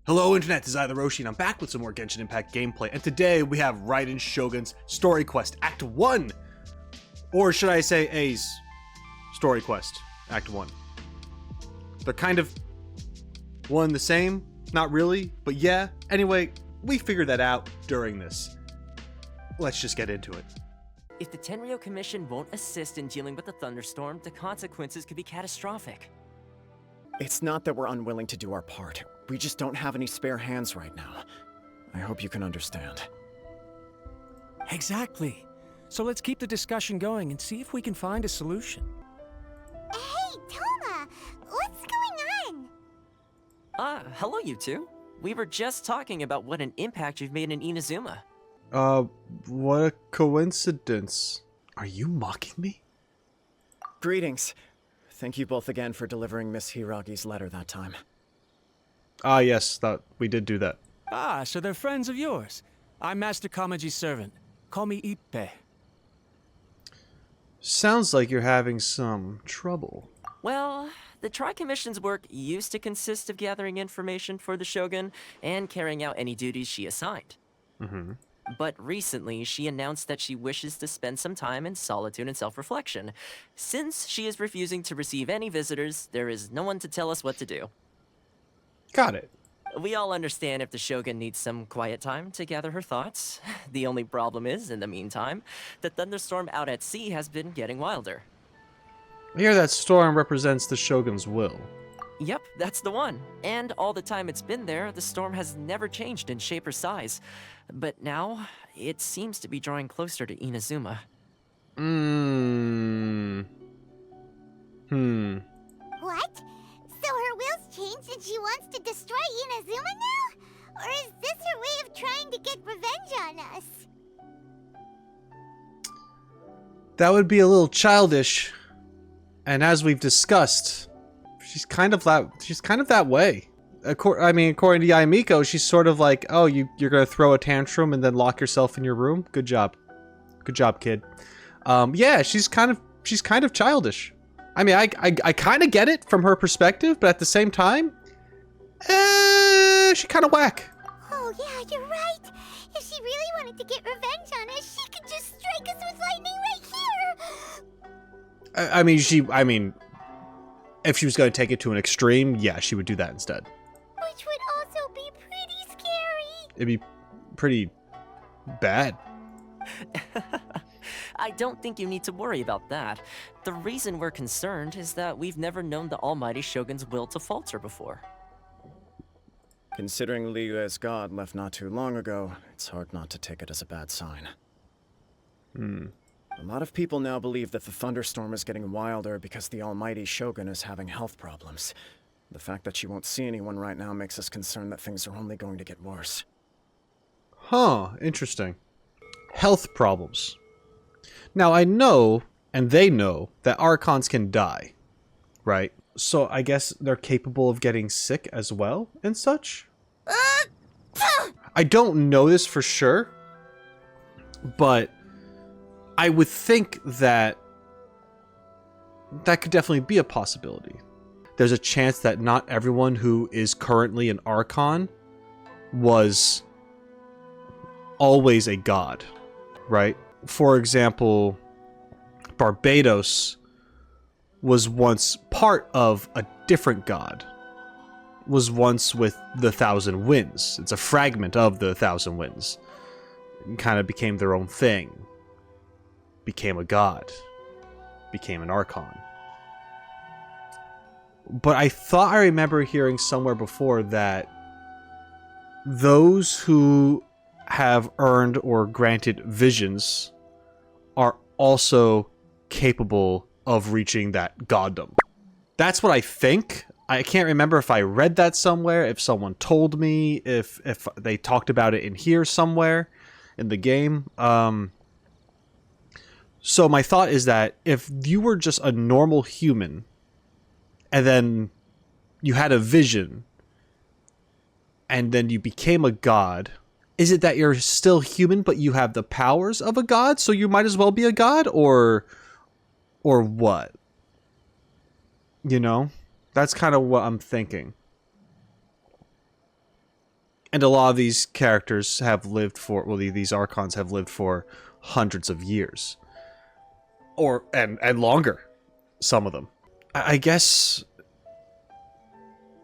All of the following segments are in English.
Hello Internet, this is TheRoschi and I'm back with some more Genshin Impact gameplay, and today we have Raiden Shogun's Story Quest Act 1! Or should I say A's Story Quest Act 1. They're kind of one the same, not really, but yeah. Anyway, we figured that out during this. Let's just get into it. If the Tenryou Commission won't assist in dealing with the thunderstorm, the consequences could be catastrophic. It's not that we're unwilling to do our part. We just don't have any spare hands right now. I hope you can understand. Exactly. So let's keep the discussion going and see if we can find a solution. Hey, Toma! What's going on? Hello you two. We were just talking about what an impact you've made in Inazuma. What a coincidence. Are you mocking me? Greetings. Thank you both again for delivering Miss Hiragi's letter that time. Ah, yes, we did do that. Ah, so they're friends of yours. I'm Master Kamaji's servant. Call me Ippe. Sounds like you're having some trouble. Well, the Tri-Commission's work used to consist of gathering information for the Shogun and carrying out any duties she assigned. Mm-hmm. But recently, she announced that she wishes to spend some time in solitude and self-reflection. Since she is refusing to receive any visitors, there is no one to tell us what to do. Got it. We all understand if the Shogun needs some quiet time to gather her thoughts. The only problem is, in the meantime, the thunderstorm out at sea has been getting wilder. I hear that storm represents the Shogun's will. Yep, that's the one. And all the time it's been there, the storm has never changed in shape or size. But now, it seems to be drawing closer to Inazuma. What? So her will's changed and she wants to destroy Inazuma now? Or is this her way of trying to get revenge on us? That would be a little childish. And as we've discussed, she's kind of that way. According to Yae Miko, she's sort of like, oh, you're gonna throw a tantrum and then lock yourself in your room? Good job, kid. Yeah, she's kind of childish. I mean, I kind of get it from her perspective, but at the same time, she kind of whack. Oh yeah, you're right. If she really wanted to get revenge on us, she could just strike us with lightning right here. I mean, if she was going to take it to an extreme, yeah, she would do that instead. Which would also be pretty scary. It'd be pretty bad. I don't think you need to worry about that. The reason we're concerned is that we've never known the almighty Shogun's will to falter before. Considering Liyue's god left not too long ago, it's hard not to take it as a bad sign. A lot of people now believe that the thunderstorm is getting wilder because the almighty Shogun is having health problems. The fact that she won't see anyone right now makes us concerned that things are only going to get worse. Huh, interesting. Health problems. Now, I know, and they know, that Archons can die, right? So I guess they're capable of getting sick as well, and such? I don't know this for sure, but I would think that that could definitely be a possibility. There's a chance that not everyone who is currently an Archon was always a god, right? For example, Barbados was once part of a different god. Was once with the Thousand Winds. It's a fragment of the Thousand Winds. Kind of became their own thing. Became a god. Became an Archon. But I thought I remember hearing somewhere before that those who have earned or granted visions are also capable of reaching that goddom. That's what I think. I can't remember if I read that somewhere, if someone told me, if they talked about it in here somewhere in the game. So my thought is that if you were just a normal human and then you had a vision and then you became a god, is it that you're still human but you have the powers of a god, so you might as well be a god, or what? You know? That's kind of what I'm thinking. And a lot of these characters have lived for, well, these Archons have lived for hundreds of years. And longer, some of them. I guess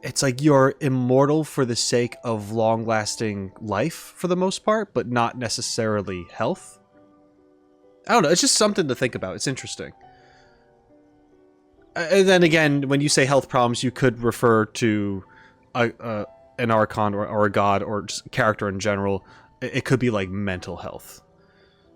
it's like you're immortal for the sake of long-lasting life for the most part, but not necessarily health. I don't know, it's just something to think about. It's interesting. And then again, when you say health problems, you could refer to an Archon or a god or just a character in general. It could be like mental health.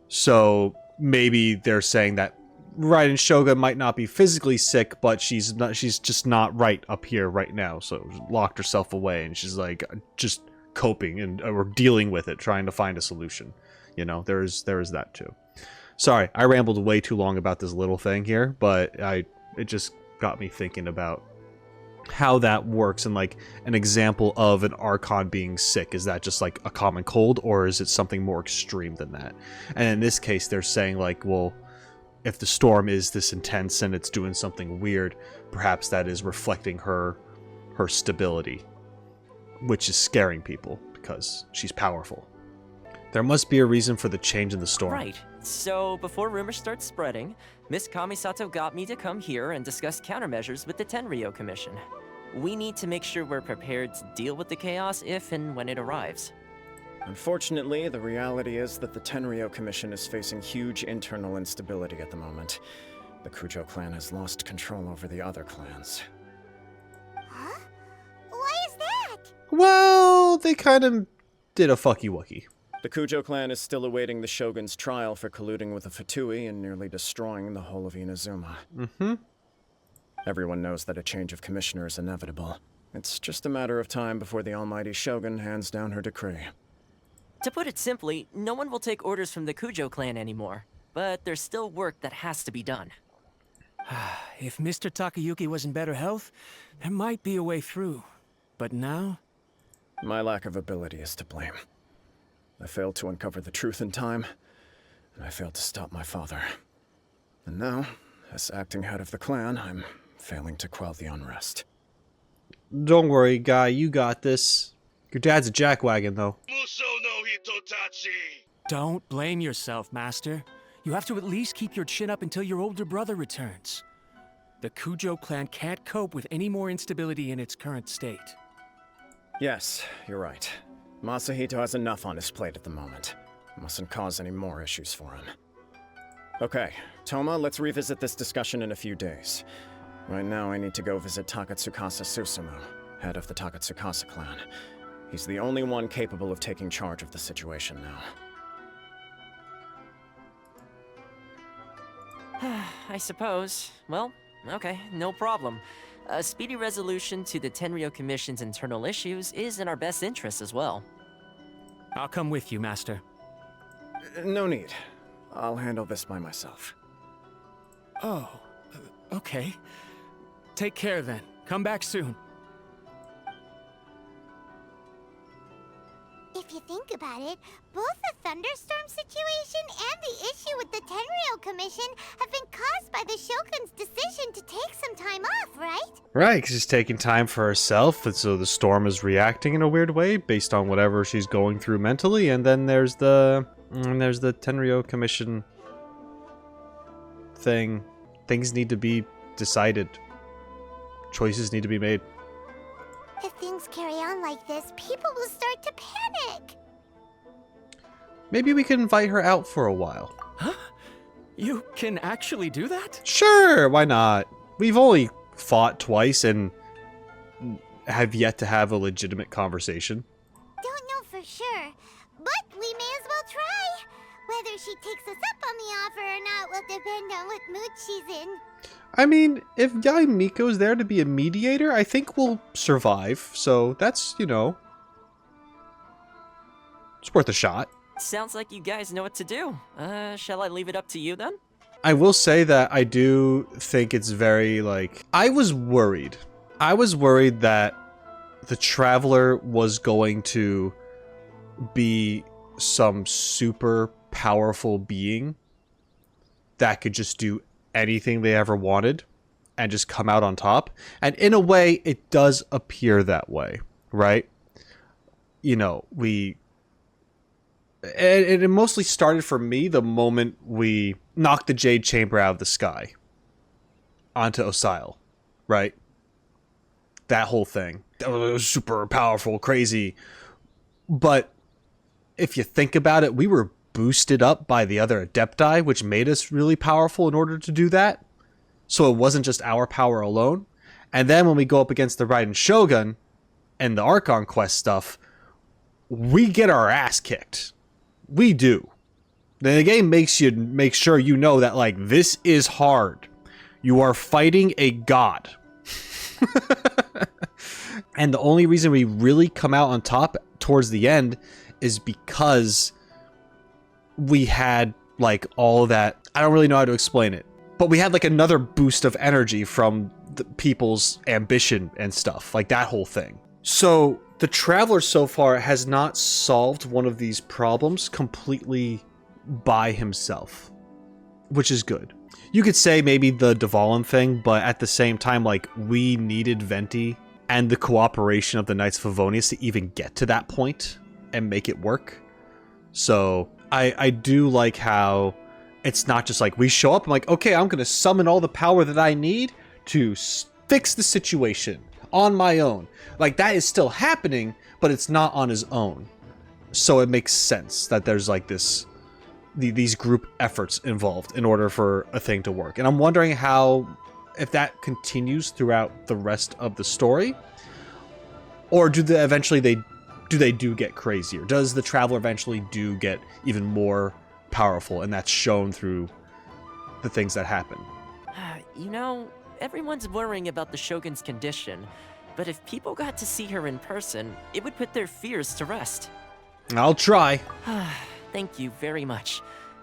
So maybe they're saying that Raiden Shogun might not be physically sick, but she's just not right up here right now. So locked herself away, and she's like just coping and or dealing with it, trying to find a solution. You know, there is that too. Sorry, I rambled way too long about this little thing here, but it just got me thinking about how that works, and like an example of an Archon being sick. Is that just like a common cold, or is it something more extreme than that? And in this case, they're saying like, well, if the storm is this intense and it's doing something weird, perhaps that is reflecting her stability, which is scaring people because she's powerful. There must be a reason for the change in the storm. Right. So, before rumors start spreading, Miss Kamisato got me to come here and discuss countermeasures with the Tenryou Commission. We need to make sure we're prepared to deal with the chaos if and when it arrives. Unfortunately, the reality is that the Tenryou Commission is facing huge internal instability at the moment. The Kujo clan has lost control over the other clans. Huh? Why is that? Well, they kind of did a fucky-wucky. The Kujo clan is still awaiting the Shogun's trial for colluding with the Fatui and nearly destroying the whole of Inazuma. Mm-hmm. Everyone knows that a change of commissioner is inevitable. It's just a matter of time before the almighty Shogun hands down her decree. To put it simply, no one will take orders from the Kujo clan anymore. But there's still work that has to be done. If Mr. Takayuki was in better health, there might be a way through. But now? My lack of ability is to blame. I failed to uncover the truth in time, and I failed to stop my father. And now, as acting head of the clan, I'm failing to quell the unrest. Don't worry, guy, you got this. Your dad's a jackwagon, though. Don't blame yourself, Master. You have to at least keep your chin up until your older brother returns. The Kujo clan can't cope with any more instability in its current state. Yes, you're right. Masahito has enough on his plate at the moment. Mustn't cause any more issues for him. Okay, Toma, let's revisit this discussion in a few days. Right now, I need to go visit Takatsukasa Susumu, head of the Takatsukasa clan. He's the only one capable of taking charge of the situation now. I suppose. Well, okay, no problem. A speedy resolution to the Tenryou Commission's internal issues is in our best interest as well. I'll come with you, Master. No need. I'll handle this by myself. Oh, okay. Take care then. Come back soon. If you think about it, both the thunderstorm situation and the issue with the Tenryou Commission have been caused by the Shogun's decision to take some time off, right? Right, because she's taking time for herself, and so the storm is reacting in a weird way based on whatever she's going through mentally, and then there's the Tenryou Commission thing. Things need to be decided. Choices need to be made. If things carry on like this, people will start to panic. Maybe we can invite her out for a while. Huh? You can actually do that? Sure, why not? We've only fought twice and have yet to have a legitimate conversation. Don't know for sure, but we may as well try. Whether she takes us up on the offer or not will depend on what mood she's in. I mean, if Yae Miko's there to be a mediator, I think we'll survive. So that's, you know, it's worth a shot. Sounds like you guys know what to do. Shall I leave it up to you then? I will say that I do think it's very, like, I was worried. I was worried that the Traveler was going to be some super powerful being that could just do anything they ever wanted and just come out on top. And in a way, it does appear that way, right? you know, it mostly started for me the moment we knocked the Jade Chamber out of the sky onto Osile, right? That whole thing. That was super powerful, crazy. But if you think about it, we were boosted up by the other Adepti, which made us really powerful in order to do that. So it wasn't just our power alone. And then when we go up against the Raiden Shogun and the Archon Quest stuff, we get our ass kicked. We do. The game makes you make sure you know that, like, this is hard. You are fighting a god. And the only reason we really come out on top towards the end is because we had, like, all that. I don't really know how to explain it, but we had, like, another boost of energy from the people's ambition and stuff, like that whole thing. So the Traveler so far has not solved one of these problems completely by himself, which is good. You could say maybe the Dvalin thing, but at the same time, like, we needed Venti and the cooperation of the Knights of Favonius to even get to that point and make it work. So I do like how it's not just like we show up, I'm like, okay, I'm going to summon all the power that I need to fix the situation on my own. Like, that is still happening, but it's not on his own. So it makes sense that there's like these group efforts involved in order for a thing to work. And I'm wondering if that continues throughout the rest of the story, or do they eventually get crazier? Does the Traveler eventually do get even more powerful, and that's shown through the things that happen? You know, everyone's worrying about the Shogun's condition, but if people got to see her in person, it would put their fears to rest. I'll try. Thank you very much.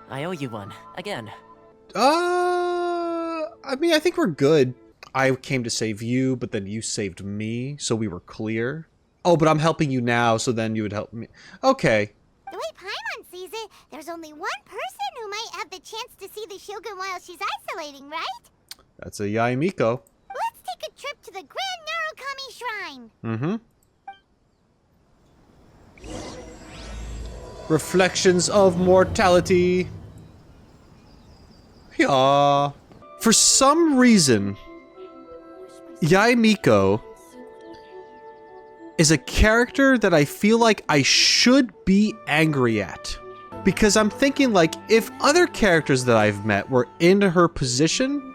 I owe you one, again. I mean, I think we're good. I came to save you, but then you saved me, so we were clear. Oh, but I'm helping you now, so then you would help me. Okay. The way Paimon sees it, there's only one person who might have the chance to see the Shogun while she's isolating, right? That's a Yae Miko. Let's take a trip to the Grand Narukami Shrine. Reflections of mortality. Yeah. For some reason, Yae Miko is a character that I feel like I should be angry at. Because I'm thinking, like, if other characters that I've met were in her position,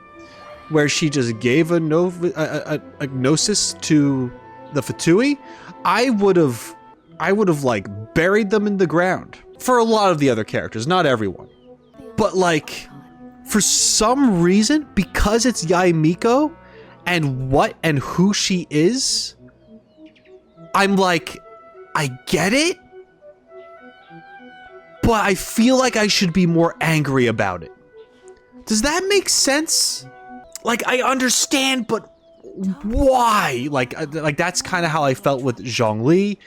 where she just gave a gnosis to the Fatui, I would have like buried them in the ground. For a lot of the other characters, not everyone. But like, for some reason, because it's Yae Miko and what and who she is, I'm like, I get it, but I feel like I should be more angry about it. Does that make sense? Like, I understand, but why? Like that's kind of how I felt with Zhongli.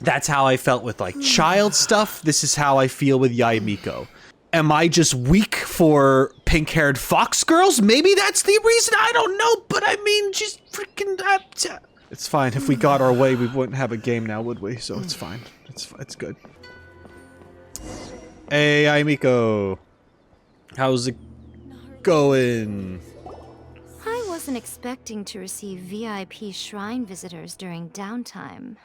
That's how I felt with, like, child stuff. This is how I feel with Yae Miko. Am I just weak for pink-haired fox girls? Maybe that's the reason. I don't know, but I mean, just freaking... It's fine. If we got our way, we wouldn't have a game now, would we? So it's fine. It's good. Hey, Yae Miko. How's it going? I wasn't expecting to receive VIP shrine visitors during downtime.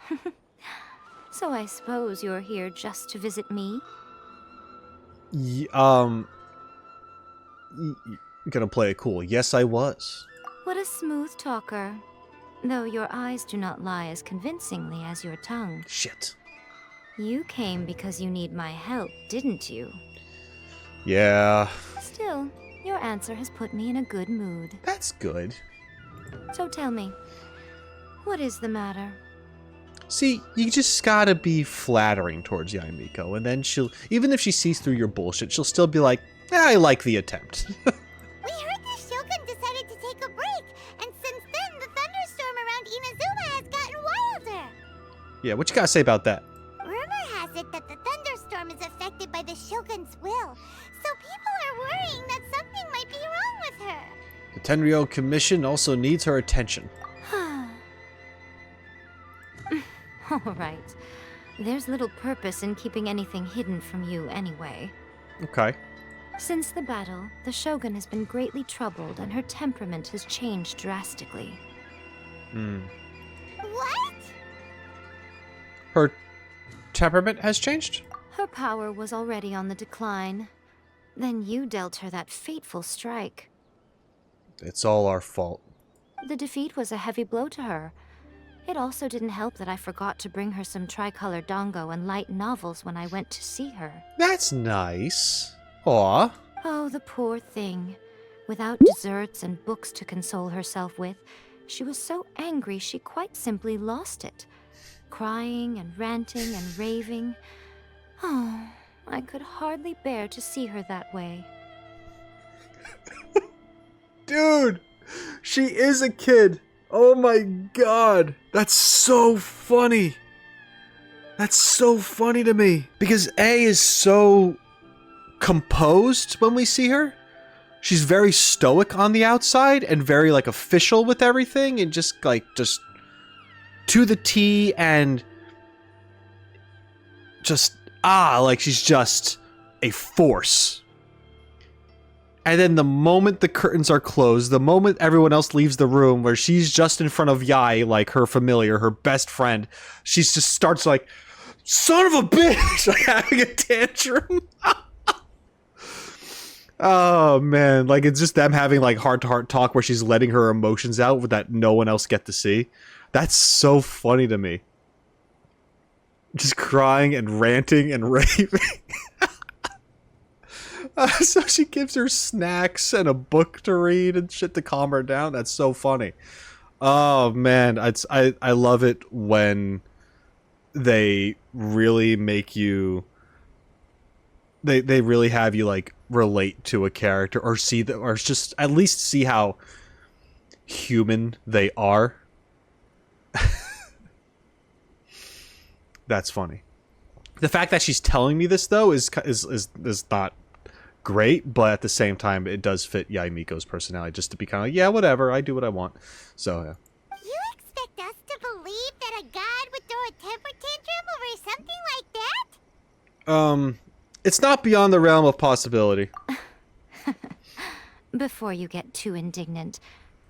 So I suppose you're here just to visit me? You're gonna play it cool. Yes, I was. What a smooth talker. Though your eyes do not lie as convincingly as your tongue. Shit. You came because you need my help, didn't you? Yeah. Still, your answer has put me in a good mood. That's good. So tell me, what is the matter? See, you just gotta be flattering towards Yae Miko, and then she'll, even if she sees through your bullshit, she'll still be like, I like the attempt. We heard the Shogun decided to take a break, and since then, the thunderstorm around Inazuma has gotten wilder. Yeah, what you gotta say about that? Rumor has it that the thunderstorm is affected by the Shogun's will, so people are worrying that something might be wrong with her. The Tenryou Commission also needs her attention. All right. There's little purpose in keeping anything hidden from you anyway. Okay. Since the battle, the Shogun has been greatly troubled and her temperament has changed drastically. What? Her temperament has changed? Her power was already on the decline. Then you dealt her that fateful strike. It's all our fault. The defeat was a heavy blow to her. It also didn't help that I forgot to bring her some tricolor dango and light novels when I went to see her. That's nice. Aw. Oh, the poor thing. Without desserts and books to console herself with, she was so angry she quite simply lost it. Crying and ranting and raving. Oh, I could hardly bear to see her that way. Dude, she is a kid. Oh my god. That's so funny. That's so funny to me. Because A is so composed when we see her. She's very stoic on the outside and very like official with everything and just to the T and just like she's just a force. And then the moment the curtains are closed, the moment everyone else leaves the room where she's just in front of Yae, like her familiar, her best friend, she just starts like, son of a bitch, like having a tantrum. Oh man, like it's just them having like heart-to-heart talk where she's letting her emotions out that no one else get to see. That's so funny to me. Just crying and ranting and raving. So she gives her snacks and a book to read and shit to calm her down. That's so funny. Oh man, I love it when they really make you. They really have you like relate to a character or see that, or just at least see how human they are. That's funny. The fact that she's telling me this though is not great, but at the same time it does fit Yae Miko's personality just to be kind of like, yeah, whatever, I do what I want. So yeah. You expect us to believe that a god would throw a temper tantrum over something like that? It's not beyond the realm of possibility. Before you get too indignant,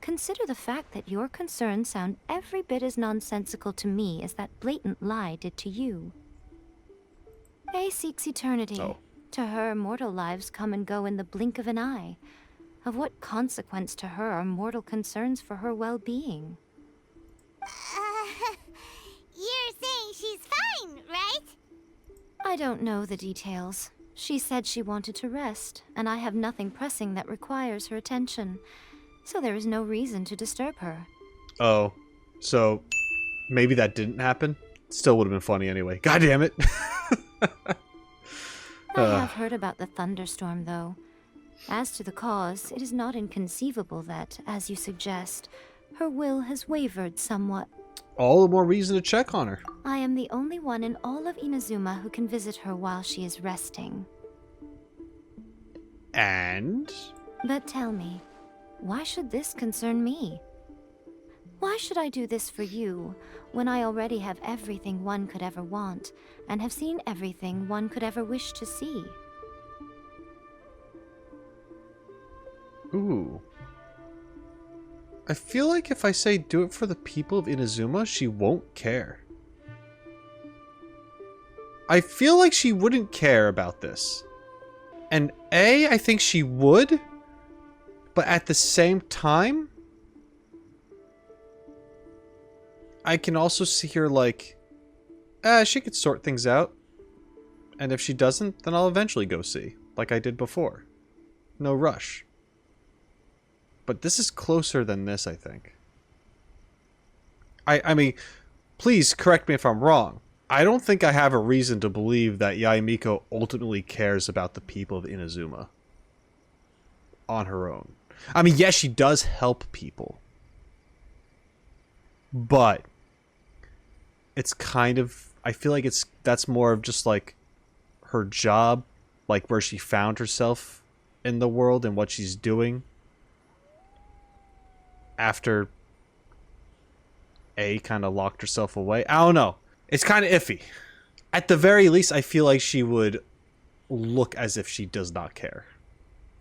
consider the fact that your concerns sound every bit as nonsensical to me as that blatant lie did to you. A seeks eternity. Oh. To her, mortal lives come and go in the blink of an eye. Of what consequence to her are mortal concerns for her well-being? You're saying she's fine, right? I don't know the details. She said she wanted to rest, and I have nothing pressing that requires her attention. So there is no reason to disturb her. Oh, so maybe that didn't happen? Still would have been funny anyway. God damn it. I have heard about the thunderstorm, though. As to the cause, it is not inconceivable that, as you suggest, her will has wavered somewhat. All the more reason to check on her. I am the only one in all of Inazuma who can visit her while she is resting. And? But tell me, why should this concern me? Why should I do this for you, when I already have everything one could ever want, and have seen everything one could ever wish to see? Ooh. I feel like if I say do it for the people of Inazuma, she won't care. I feel like she wouldn't care about this. And A, I think she would, but at the same time, I can also see her like, she could sort things out. And if she doesn't, then I'll eventually go see, like I did before. No rush. But this is closer than this, I think. I mean, please correct me if I'm wrong. I don't think I have a reason to believe that Yae Miko ultimately cares about the people of Inazuma on her own. I mean, yes, she does help people. But it's kind of, I feel like that's more of just like her job, like where she found herself in the world and what she's doing after A kind of locked herself away. I don't know. It's kind of iffy. At the very least, I feel like she would look as if she does not care.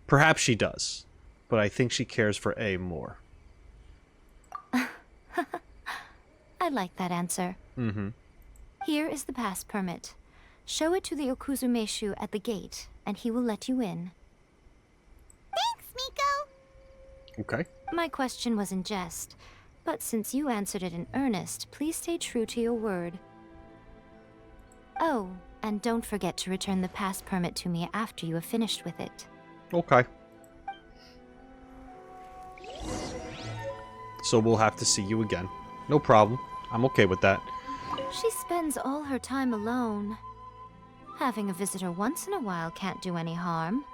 Perhaps she does, but I think she cares for A more. I like that answer. Mm-hmm. Here is the pass permit. Show it to the Okuzumeshu at the gate, and he will let you in. Thanks, Miko! Okay. My question was in jest, but since you answered it in earnest, please stay true to your word. Oh, and don't forget to return the pass permit to me after you have finished with it. Okay. So we'll have to see you again. No problem. I'm okay with that. She spends all her time alone. Having a visitor once in a while can't do any harm.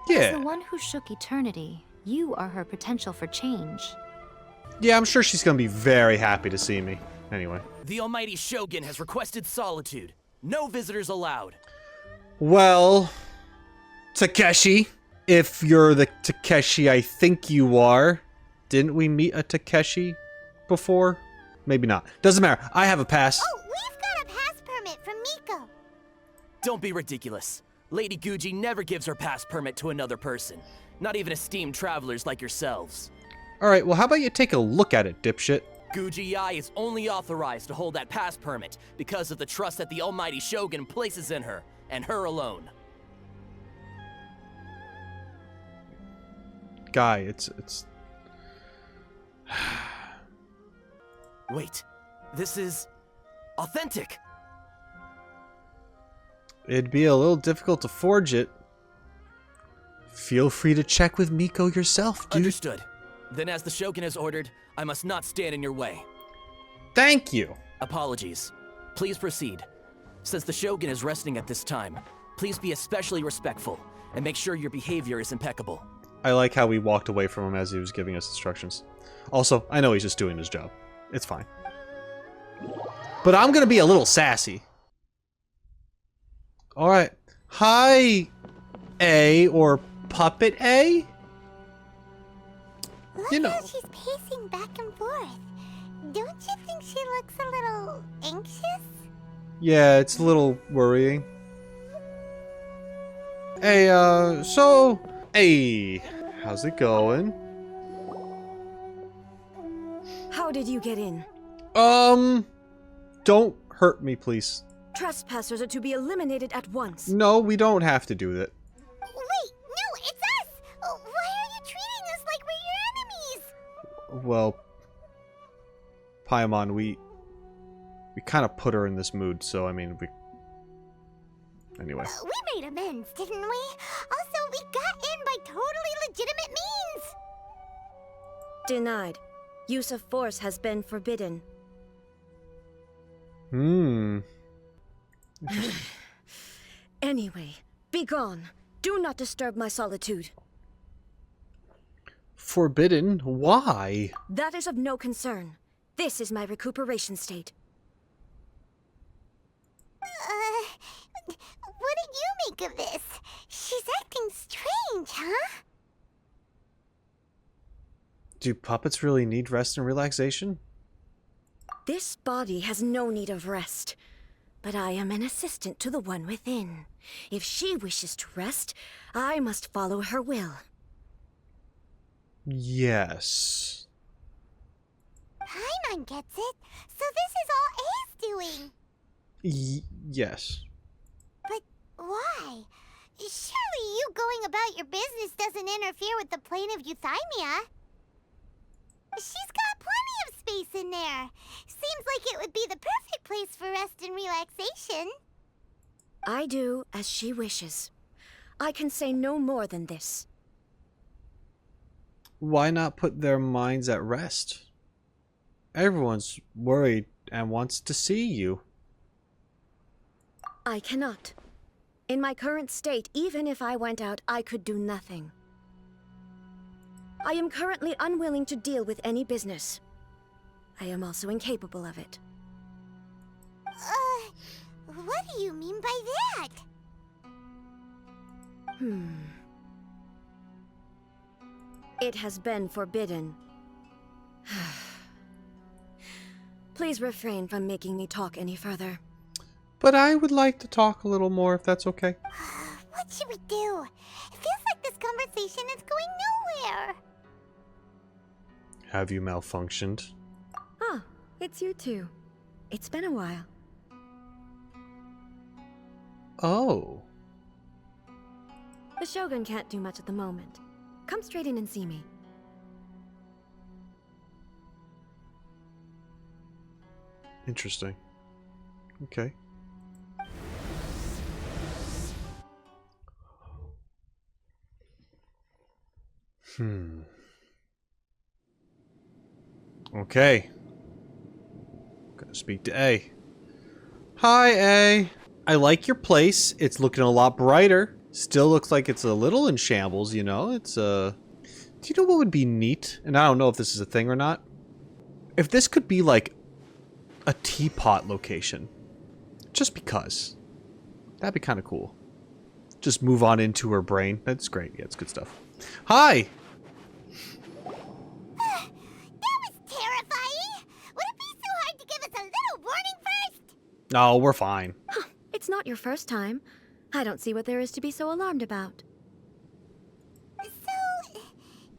As Yeah. the one who shook eternity, you are her potential for change. Yeah, I'm sure she's gonna be very happy to see me. Anyway. The almighty Shogun has requested solitude. No visitors allowed. Well, Takeshi, if you're the Takeshi I think you are, didn't we meet a Takeshi before? Maybe not. Doesn't matter. I have a pass. Oh, we've got a pass permit from Miko. Don't be ridiculous. Lady Guji never gives her pass permit to another person. Not even esteemed travelers like yourselves. Alright, well how about you take a look at it, dipshit? Guji Yae is only authorized to hold that pass permit because of the trust that the almighty Shogun places in her, and her alone. Guy, it's... Wait, this is authentic. It'd be a little difficult to forge it. Feel free to check with Miko yourself, dude. Understood. Then as the Shogun has ordered, I must not stand in your way. Thank you. Apologies. Please proceed. Since the Shogun is resting at this time, please be especially respectful and make sure your behavior is impeccable. I like how we walked away from him as he was giving us instructions. Also, I know he's just doing his job. It's fine. But I'm gonna be a little sassy. Alright. Hi, A, or Puppet A? Look You know. how she's pacing back and forth. Don't you think she looks a little anxious? Yeah, it's a little worrying. Hey, so... Hey, how's it going? How did you get in? Don't hurt me, please. Trespassers are to be eliminated at once. No, we don't have to do that. Wait, no, it's us! Oh, why are you treating us like we're your enemies? Well, Paimon, we kind of put her in this mood, so I mean, anyway. We made amends, didn't we? Also, we got in by totally legitimate means! Denied. Use of force has been forbidden. Anyway, be gone. Do not disturb my solitude. Forbidden? Why? That is of no concern. This is my recuperation state. What did you make of this? She's acting strange, huh? Do puppets really need rest and relaxation? This body has no need of rest. But I am an assistant to the one within. If she wishes to rest, I must follow her will. Yes. Paimon gets it. So this is all A's doing. Yes. But why? Surely you going about your business doesn't interfere with the plane of euthymia. She's got plenty of space in there. Seems like it would be the perfect place for rest and relaxation. I do as she wishes. I can say no more than this. Why not put their minds at rest? Everyone's worried and wants to see you. I cannot. In my current state, even if I went out, I could do nothing. I am currently unwilling to deal with any business. I am also incapable of it. What do you mean by that? It has been forbidden. Please refrain from making me talk any further. But I would like to talk a little more if that's okay. What should we do? It feels like this conversation is going nowhere. Have you malfunctioned? Oh, it's you two. It's been a while. Oh. The Shogun can't do much at the moment. Come straight in and see me. Interesting. Okay. Okay. Gotta speak to A. Hi, A. I like your place. It's looking a lot brighter. Still looks like it's a little in shambles, you know? It's, Do you know what would be neat? And I don't know if this is a thing or not. If this could be, like, a teapot location. Just because. That'd be kind of cool. Just move on into her brain. That's great. Yeah, it's good stuff. Hi! That was terrifying! Would it be so hard to give us a little warning first? No, we're fine. It's not your first time. I don't see what there is to be so alarmed about. So,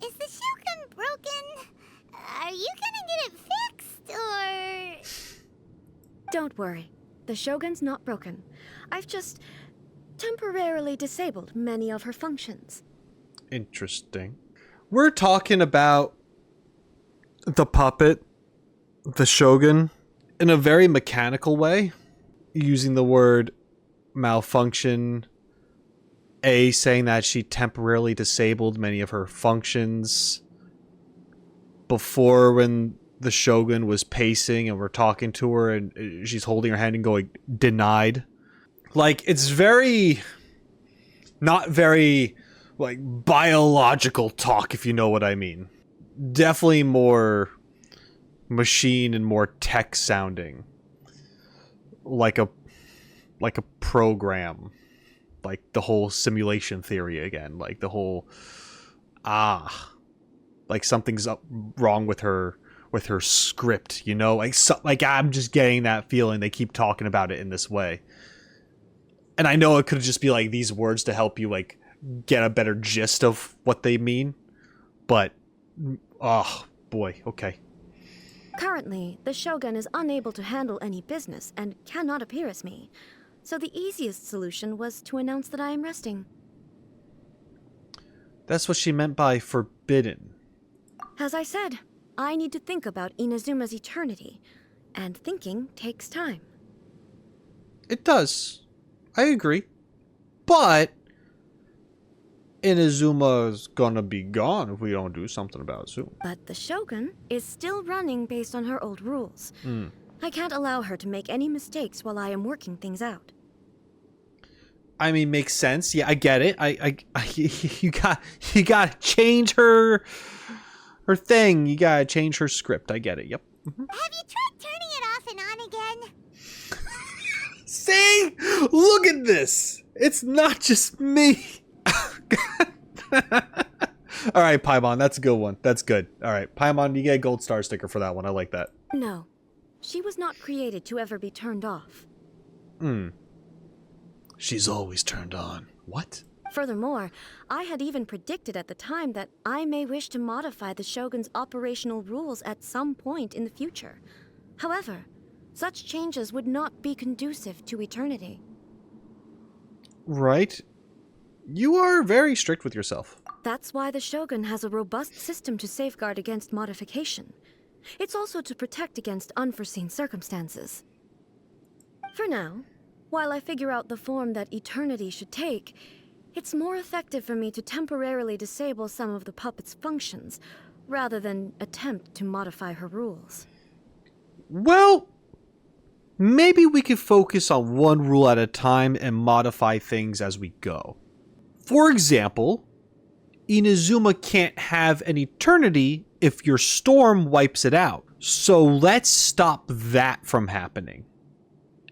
is the Shogun broken? Are you gonna get it fixed, or...? Don't worry. The Shogun's not broken. I've just temporarily disabled many of her functions. Interesting. We're talking about the puppet, the Shogun, in a very mechanical way, using the word malfunction. A saying that she temporarily disabled many of her functions before, when the Shogun was pacing and we're talking to her and she's holding her hand and going, denied. Like, it's very, not very, like, biological talk, if you know what I mean. Definitely more machine and more tech sounding. Like a program. Like the whole simulation theory again. Like the whole, like something's wrong with her script, you know? Like I'm just getting that feeling. They keep talking about it in this way. And I know it could just be like these words to help you like get a better gist of what they mean. But, oh boy, okay. Currently, the Shogun is unable to handle any business and cannot appear as me. So the easiest solution was to announce that I am resting. That's what she meant by forbidden. As I said, I need to think about Inazuma's eternity, and thinking takes time. It does. I agree. But Inazuma's gonna be gone if we don't do something about it soon. But the Shogun is still running based on her old rules. I can't allow her to make any mistakes while I am working things out. I mean, makes sense. Yeah, I get it. You gotta change her thing. You gotta change her script. I get it. Yep. Have you tried turning it off and on again? See? Look at this. It's not just me. All right, Paimon, that's a good one. That's good. All right, Paimon, you get a gold star sticker for that one. I like that. No. She was not created to ever be turned off. She's always turned on. What? Furthermore, I had even predicted at the time that I may wish to modify the Shogun's operational rules at some point in the future. However, such changes would not be conducive to eternity. Right. You are very strict with yourself. That's why the Shogun has a robust system to safeguard against modification. It's also to protect against unforeseen circumstances. For now, while I figure out the form that eternity should take, it's more effective for me to temporarily disable some of the puppet's functions, rather than attempt to modify her rules. Well, maybe we could focus on one rule at a time and modify things as we go. For example, Inazuma can't have an eternity if your storm wipes it out. So let's stop that from happening.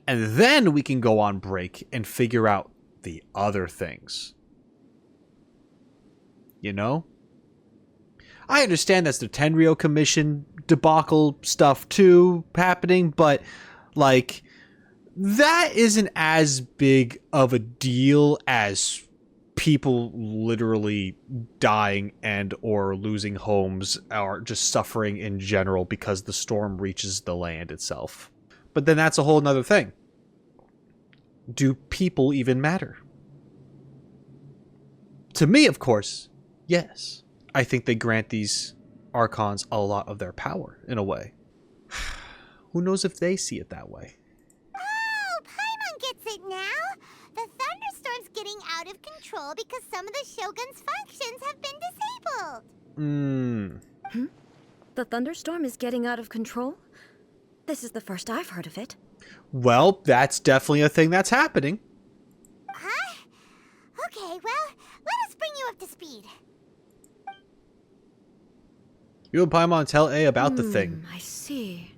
And then we can go on break and figure out the other things. You know? I understand that's the Tenryo Commission debacle stuff too happening, but like that isn't as big of a deal as people literally dying and or losing homes or just suffering in general because the storm reaches the land itself. But then that's a whole nother thing. Do people even matter? To me, of course, yes. I think they grant these Archons a lot of their power, in a way. Who knows if they see it that way? Oh, Paimon gets it now! The thunderstorm's getting out of control because some of the Shogun's functions have been disabled. The thunderstorm is getting out of control? This is the first I've heard of it. Well, that's definitely a thing that's happening. Huh? Okay, well, let us bring you up to speed. You and Paimon tell A about the thing. I see.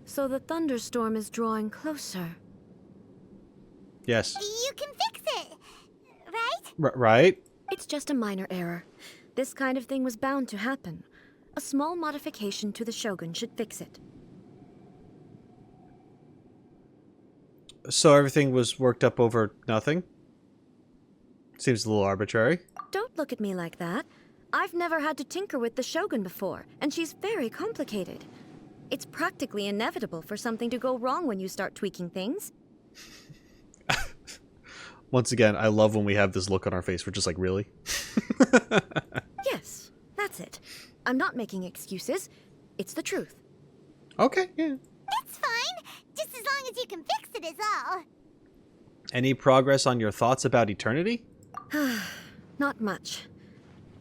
So the thunderstorm is drawing closer. Yes. You can fix it, right? Right? It's just a minor error. This kind of thing was bound to happen. A small modification to the Shogun should fix it. So everything was worked up over nothing? Seems a little arbitrary. Don't look at me like that. I've never had to tinker with the Shogun before, and she's very complicated. It's practically inevitable for something to go wrong when you start tweaking things. Once again, I love when we have this look on our face. We're just like, really? Yes, that's it. I'm not making excuses. It's the truth. Okay, yeah. It's fine, just as long as you can fix it is all. Any progress on your thoughts about eternity? Not much.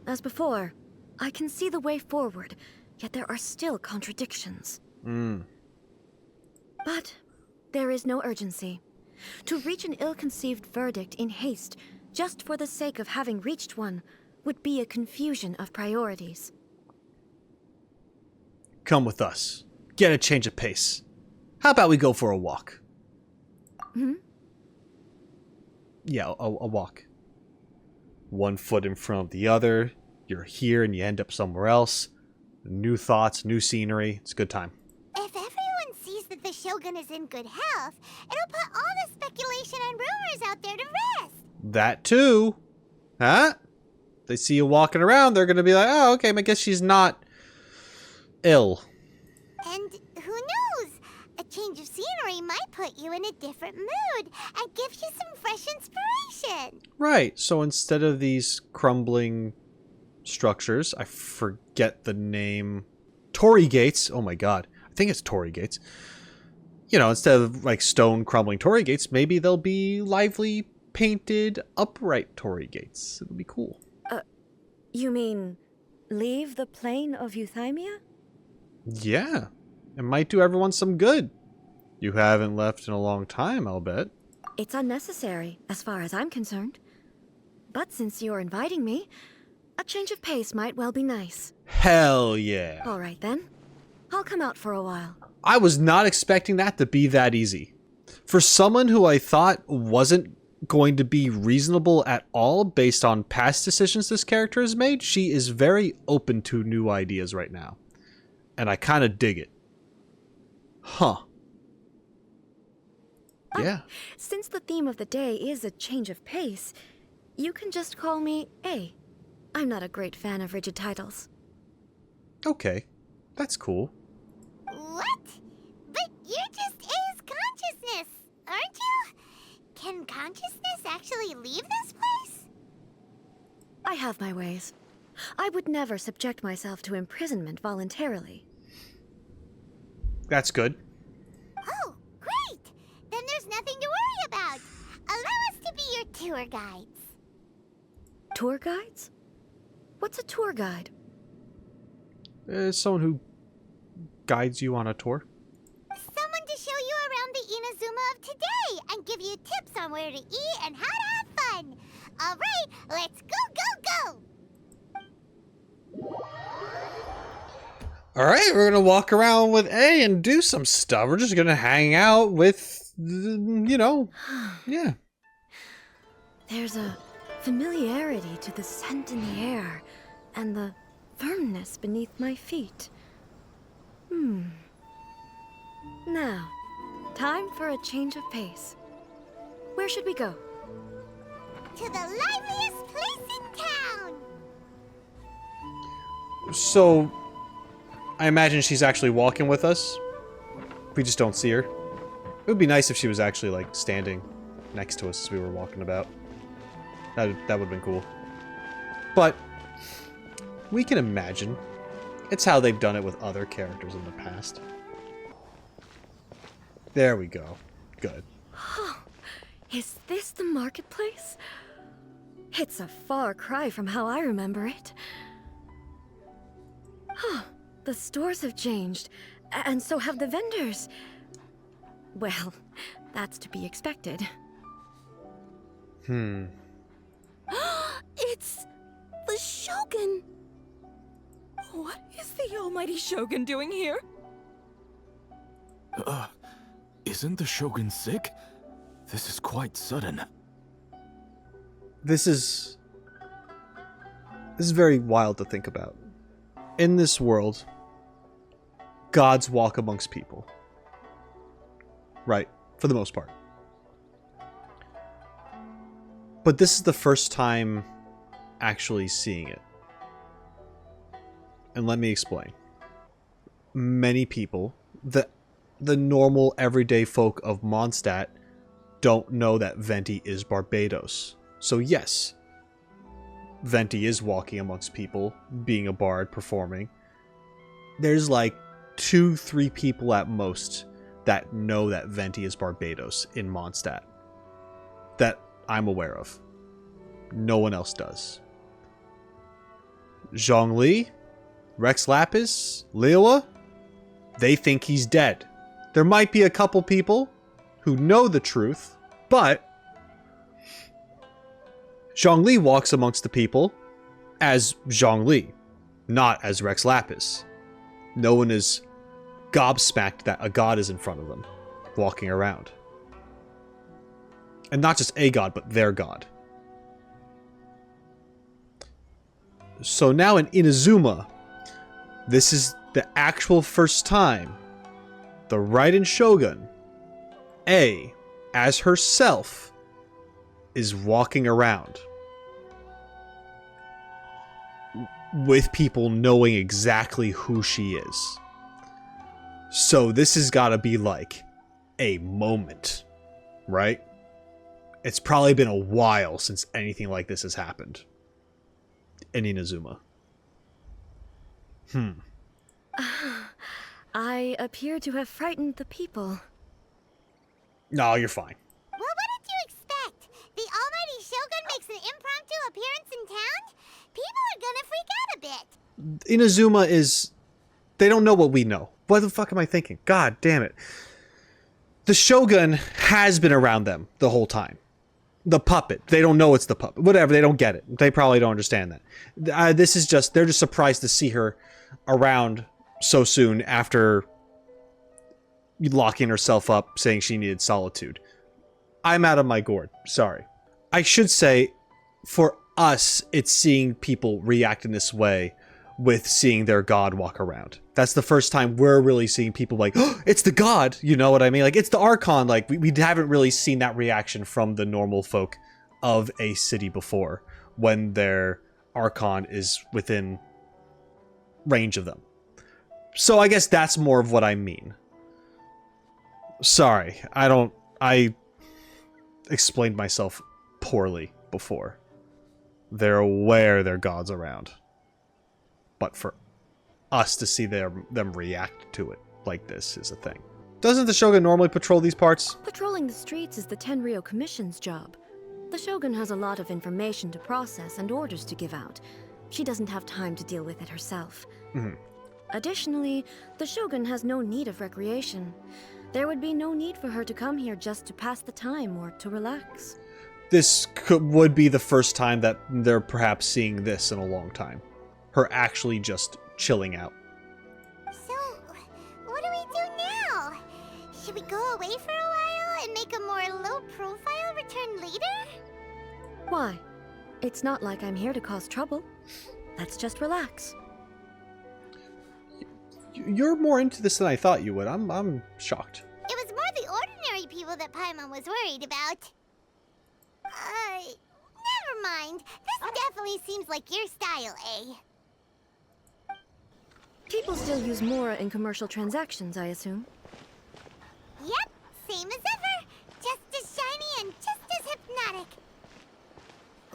As before, I can see the way forward, yet there are still contradictions. But there is no urgency. To reach an ill-conceived verdict in haste, just for the sake of having reached one, would be a confusion of priorities. Come with us. Get a change of pace. How about we go for a walk? Yeah, a walk. One foot in front of the other. You're here and you end up somewhere else. New thoughts, new scenery. It's a good time. If everyone sees that the Shogun is in good health, it'll put all the speculation and rumors out there to rest. That too. Huh? They see you walking around, they're going to be like, oh, okay, I guess she's not ill. And who knows? A change of scenery might put you in a different mood and give you some fresh inspiration. Right. So instead of these crumbling structures, I forget the name. Torii gates. Oh my god. I think it's Torii gates. You know, instead of like stone crumbling Torii gates, maybe they'll be lively, painted, upright Torii gates. It'll be cool. You mean, leave the plane of Euthymia? Yeah. It might do everyone some good. You haven't left in a long time, I'll bet. It's unnecessary, as far as I'm concerned. But since you're inviting me, a change of pace might well be nice. Hell yeah. All right, then. I'll come out for a while. I was not expecting that to be that easy. For someone who I thought wasn't going to be reasonable at all based on past decisions this character has made, she is very open to new ideas right now. And I kind of dig it. Huh. Yeah. Since the theme of the day is a change of pace, you can just call me A. I'm not a great fan of rigid titles. Okay. That's cool. What? But you're just A's consciousness, aren't you? Can consciousness actually leave this place? I have my ways. I would never subject myself to imprisonment voluntarily. That's good. Oh, great! Then there's nothing to worry about. Allow us to be your tour guides. Tour guides? What's a tour guide? Someone who guides you on a tour. Someone to show you around the Inazuma of today and give you tips on where to eat and how to have fun. All right, let's go! All right, we're going to walk around with A and do some stuff. We're just going to hang out with, you know, yeah. There's a familiarity to the scent in the air and the firmness beneath my feet. Now, time for a change of pace. Where should we go? To the liveliest place in town! So, I imagine she's actually walking with us. We just don't see her. It would be nice if she was actually, like, standing next to us as we were walking about. That would have been cool. But, we can imagine. It's how they've done it with other characters in the past. There we go. Good. Is this the marketplace? It's a far cry from how I remember it. The stores have changed, and so have the vendors. Well, that's to be expected. It's the Shogun! What is the almighty Shogun doing here? Isn't the Shogun sick? This is quite sudden. This is very wild to think about. In this world, gods walk amongst people. Right, for the most part. But this is the first time actually seeing it. And let me explain. Many people, the normal everyday folk of Mondstadt, don't know that Venti is Barbados. So yes, Venti is walking amongst people, being a bard, performing. There's like 2-3 people at most that know that Venti is Barbados in Mondstadt. That I'm aware of. No one else does. Zhongli, Rex Lapis, Leoa, they think he's dead. There might be a couple people who know the truth, but Zhongli walks amongst the people as Zhongli, not as Rex Lapis. No one is gobsmacked that a god is in front of them, walking around. And not just a god, but their god. So now in Inazuma, this is the actual first time the Raiden Shogun, as herself, is walking around with people knowing exactly who she is. So this has got to be like a moment, right? It's probably been a while since anything like this has happened in Inazuma. I appear to have frightened the people. No, you're fine. Well, what did you expect? The almighty Shogun makes an impromptu appearance in town? People are gonna freak out a bit. Inazuma is... They don't know what we know. What the fuck am I thinking? God damn it. The Shogun has been around them the whole time. The puppet. They don't know it's the puppet. Whatever, they don't get it. They probably don't understand that. This is just... They're just surprised to see her around so soon after locking herself up, saying she needed solitude. I'm out of my gourd. Sorry. I should say, for us, it's seeing people react in this way with seeing their god walk around. That's the first time we're really seeing people like, oh, it's the god! You know what I mean? Like, it's the Archon. Like, we haven't really seen that reaction from the normal folk of a city before when their Archon is within range of them. So I guess that's more of what I mean. Sorry, I explained myself poorly before. They're aware their god's around. But for us to see them react to it like this is a thing. Doesn't the Shogun normally patrol these parts? Patrolling the streets is the Tenryou Commission's job. The Shogun has a lot of information to process and orders to give out. She doesn't have time to deal with it herself. Additionally, the Shogun has no need of recreation. There would be no need for her to come here just to pass the time or to relax. This would be the first time that they're perhaps seeing this in a long time. Her actually just chilling out. So, what do we do now? Should we go away for a while and make a more low-profile return later? Why? It's not like I'm here to cause trouble. Let's just relax. You're more into this than I thought you would. I'm shocked. It was more the ordinary people that Paimon was worried about. Never mind. This definitely seems like your style, eh? People still use Mora in commercial transactions, I assume. Yep, same as ever. Just as shiny and just as hypnotic.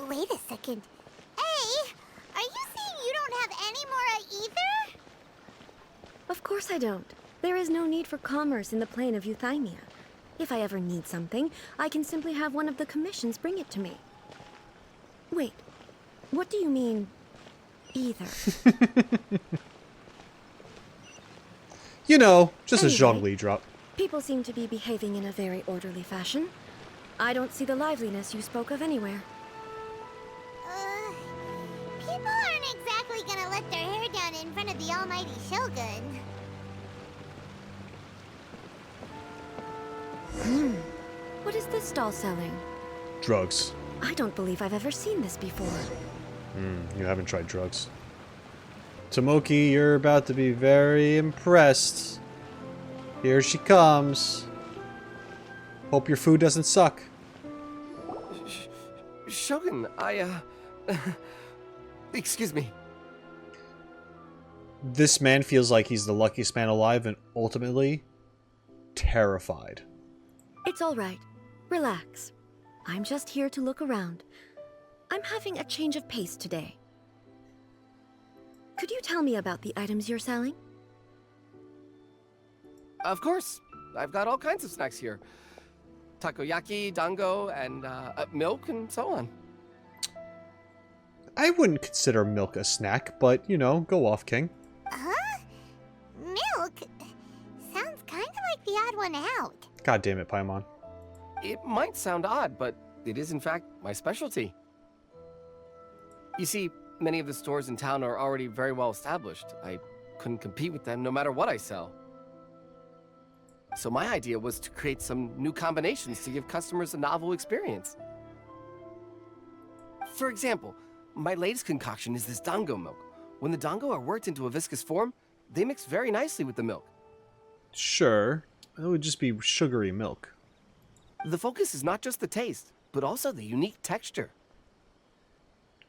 Wait a second. Hey, are you saying you don't have any Mora either? Of course I don't. There is no need for commerce in the plane of Euthymia. If I ever need something, I can simply have one of the commissions bring it to me. Wait, what do you mean, either? You know, just Anyway, a Zhongli drop. People seem to be behaving in a very orderly fashion. I don't see the liveliness you spoke of anywhere. People aren't exactly gonna let their hair down in front of the almighty Shogun. What is this stall selling? Drugs. I don't believe I've ever seen this before. You haven't tried drugs. Tomoki, you're about to be very impressed. Here she comes. Hope your food doesn't suck. Shogun, excuse me. This man feels like he's the luckiest man alive and ultimately terrified. It's all right. Relax. I'm just here to look around. I'm having a change of pace today. Could you tell me about the items you're selling? Of course. I've got all kinds of snacks here. Takoyaki, dango, and milk, and so on. I wouldn't consider milk a snack, but, you know, go off, King. Huh? Milk? Sounds kind of like the odd one out. God damn it, Paimon. It might sound odd, but it is in fact my specialty. You see, many of the stores in town are already very well established. I couldn't compete with them no matter what I sell. So my idea was to create some new combinations to give customers a novel experience. For example, my latest concoction is this dango milk. When the dango are worked into a viscous form, they mix very nicely with the milk. Sure. It would just be sugary milk. The focus is not just the taste, but also the unique texture.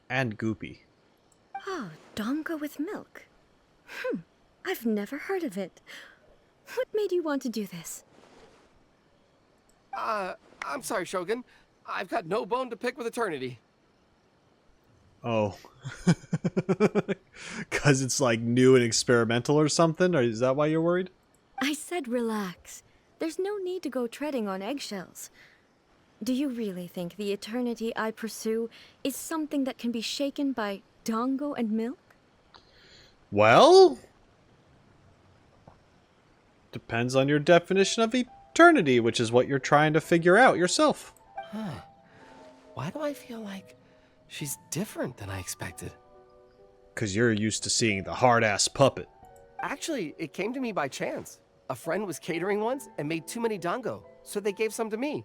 And goopy. Oh, dango with milk. I've never heard of it. What made you want to do this? I'm sorry, Shogun. I've got no bone to pick with eternity. Oh. Because it's like new and experimental or something? Or is that why you're worried? I said relax. There's no need to go treading on eggshells. Do you really think the eternity I pursue is something that can be shaken by dango and milk? Well, depends on your definition of eternity, which is what you're trying to figure out yourself. Huh. Why do I feel like she's different than I expected? Because you're used to seeing the hard-ass puppet. Actually, it came to me by chance. A friend was catering once and made too many dango, so they gave some to me.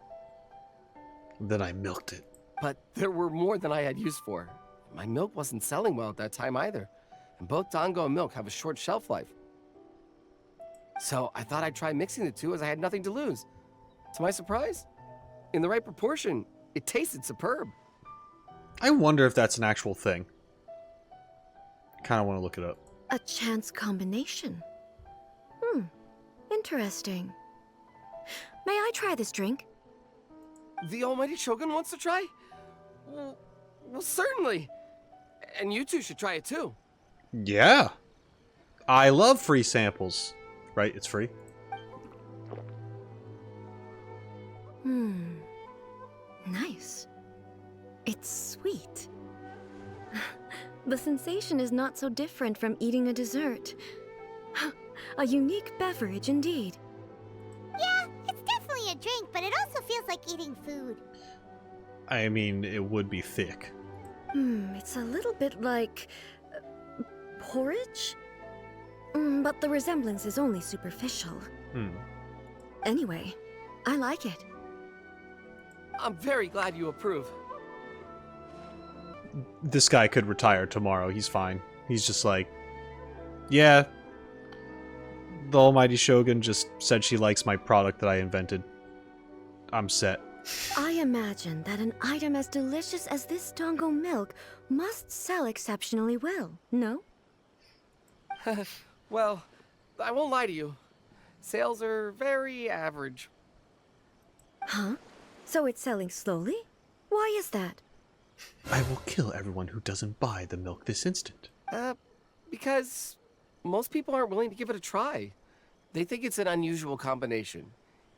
Then I milked it. But there were more than I had use for. My milk wasn't selling well at that time either, and both dango and milk have a short shelf life. So I thought I'd try mixing the two as I had nothing to lose. To my surprise, in the right proportion, it tasted superb. I wonder if that's an actual thing. Kind of want to look it up. A chance combination. Interesting. May I try this drink? The almighty Shogun wants to try? Well, certainly. And you two should try it too. Yeah. I love free samples. Right? It's free. Nice. It's sweet. The sensation is not so different from eating a dessert. A unique beverage indeed. Yeah, it's definitely a drink, but it also feels like eating food. I mean, it would be thick. It's a little bit like porridge? But the resemblance is only superficial. Anyway, I like it. I'm very glad you approve. This guy could retire tomorrow. He's fine. He's just like, yeah, The almighty Shogun just said she likes my product that I invented. I'm set. I imagine that an item as delicious as this Dango milk must sell exceptionally well, no? Well, I won't lie to you. Sales are very average. Huh? So it's selling slowly? Why is that? I will kill everyone who doesn't buy the milk this instant. Because most people aren't willing to give it a try. They think it's an unusual combination,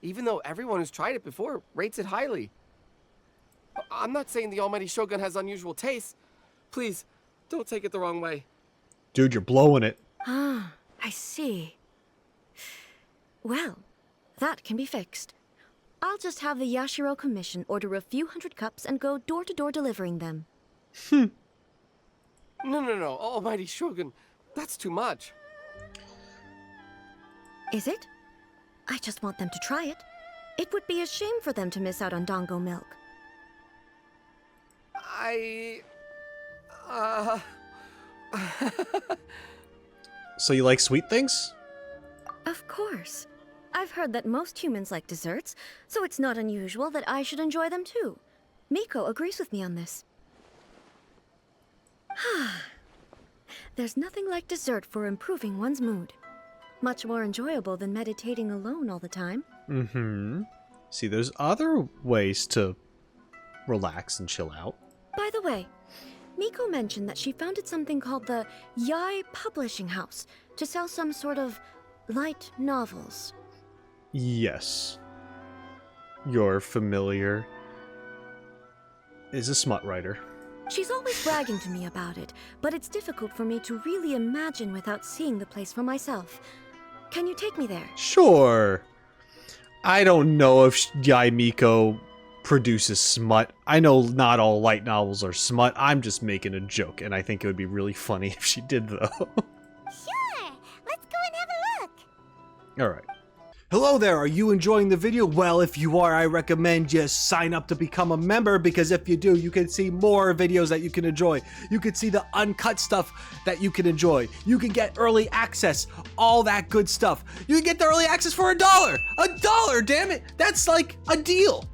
even though everyone who's tried it before rates it highly. I'm not saying the almighty Shogun has unusual tastes. Please, don't take it the wrong way. Dude, you're blowing it. Ah, I see. Well, that can be fixed. I'll just have the Yashiro Commission order a few hundred cups and go door-to-door delivering them. No, almighty Shogun. That's too much. Is it? I just want them to try it. It would be a shame for them to miss out on Dango milk. So you like sweet things? Of course. I've heard that most humans like desserts, so it's not unusual that I should enjoy them too. Miko agrees with me on this. There's nothing like dessert for improving one's mood. Much more enjoyable than meditating alone all the time. See, there's other ways to relax and chill out. By the way, Miko mentioned that she founded something called the Yae Publishing House to sell some sort of light novels. Yes. Your familiar is a smut writer. She's always bragging to me about it, but it's difficult for me to really imagine without seeing the place for myself. Can you take me there? Sure. I don't know if Yae Miko produces smut. I know not all light novels are smut. I'm just making a joke, and I think it would be really funny if she did, though. Sure! Let's go and have a look! Alright. Hello there, are you enjoying the video? Well, if you are, I recommend you sign up to become a member, because if you do, you can see more videos that you can enjoy. You can see the uncut stuff that you can enjoy. You can get early access, all that good stuff. You can get the early access for $1! $1, damn it! That's like a deal!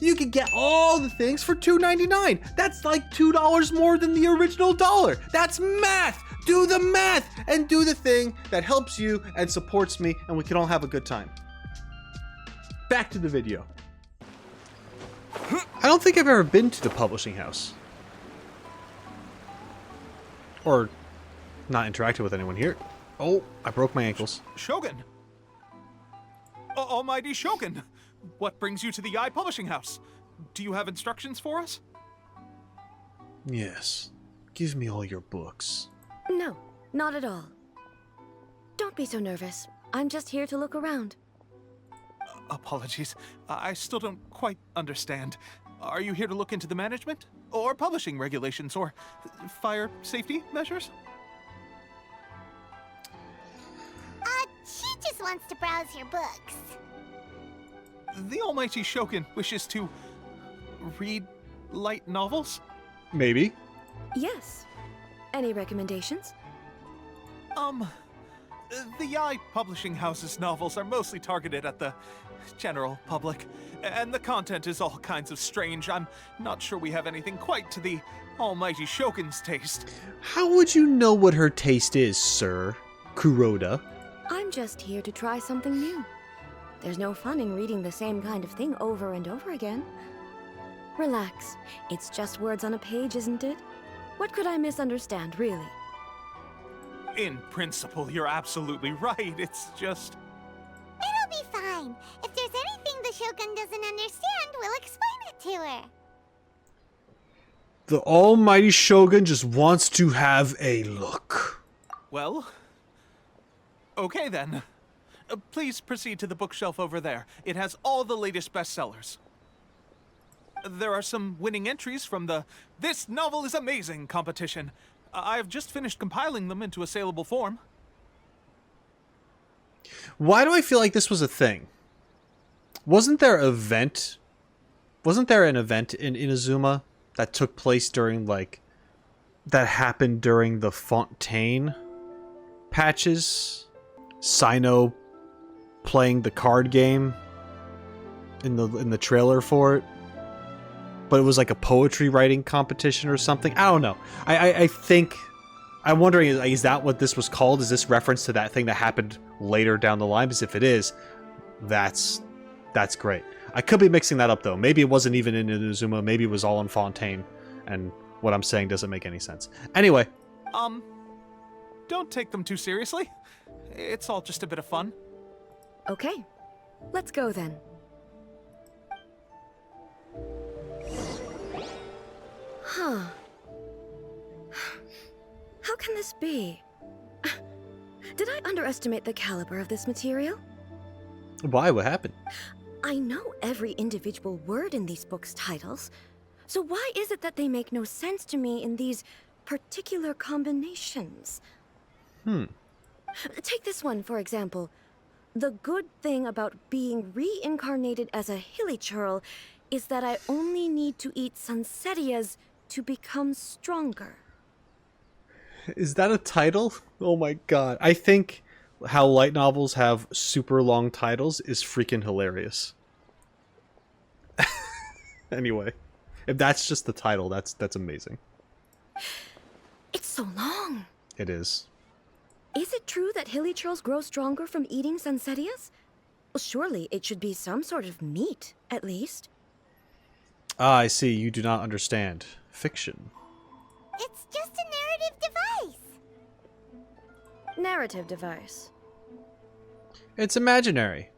You can get all the things for $2.99. That's like $2 more than the original $1. That's math! Do the math and do the thing that helps you and supports me, and we can all have a good time. Back to the video. I don't think I've ever been to the publishing house. Or not interacted with anyone here. Oh, I broke my ankles. Shogun! Almighty Shogun! What brings you to the Yae Publishing House? Do you have instructions for us? Yes. Give me all your books. No, not at all. Don't be so nervous. I'm just here to look around. Apologies. I still don't quite understand. Are you here to look into the management? Or publishing regulations? Or fire safety measures? She just wants to browse your books. The almighty Shogun wishes to read light novels? Maybe. Yes. Any recommendations? The Yae Publishing House's novels are mostly targeted at the general public, and the content is all kinds of strange. I'm not sure we have anything quite to the almighty Shogun's taste. How would you know what her taste is, sir? Kuroda? I'm just here to try something new. There's no fun in reading the same kind of thing over and over again. Relax. It's just words on a page, isn't it? What could I misunderstand, really? In principle, you're absolutely right. It's just... It'll be fine. If there's anything the Shogun doesn't understand, we'll explain it to her. The almighty Shogun just wants to have a look. Well... okay then. Please proceed to the bookshelf over there. It has all the latest bestsellers. There are some winning entries from the This Novel is Amazing competition. I've just finished compiling them into a saleable form. Why do I feel like this was a thing? Wasn't there an event in Inazuma that took place during, like, that happened during the Fontaine patches? Sino playing the card game in the trailer for it. But it was like a poetry writing competition or something. I don't know. I think... I'm wondering, is that what this was called? Is this reference to that thing that happened later down the line? Because if it is, that's great. I could be mixing that up, though. Maybe it wasn't even in Inazuma. Maybe it was all in Fontaine. And what I'm saying doesn't make any sense. Anyway. Don't take them too seriously. It's all just a bit of fun. Okay. Let's go then. Huh. How can this be? Did I underestimate the caliber of this material? Why? What happened? I know every individual word in these books' titles, so why is it that they make no sense to me in these particular combinations? Take this one, for example. The good thing about being reincarnated as a hilichurl is that I only need to eat Sansetias to become stronger. Is that a title? Oh my god. I think how light novels have super long titles is freaking hilarious. Anyway, if that's just the title, that's amazing. It's so long. It is. Is it true that hilichurls grow stronger from eating Sansetias? Well, surely it should be some sort of meat, at least. Ah, I see. You do not understand. Fiction. It's just a narrative device. Narrative device. It's imaginary.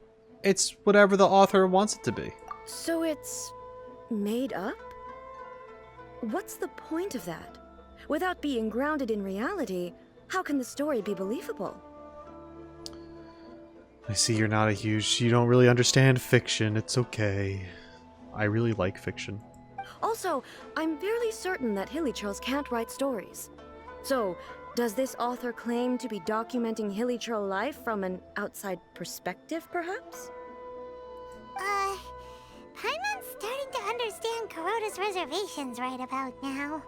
It's whatever the author wants it to be. So it's made up? What's the point of that? Without being grounded in reality, how can the story be believable? I see you're not a huge... You don't really understand fiction. It's okay. I really like fiction. Also, I'm fairly certain that hilichurls can't write stories. So, does this author claim to be documenting hilichurl life from an outside perspective, perhaps? Paimon's starting to understand Kuroda's reservations right about now.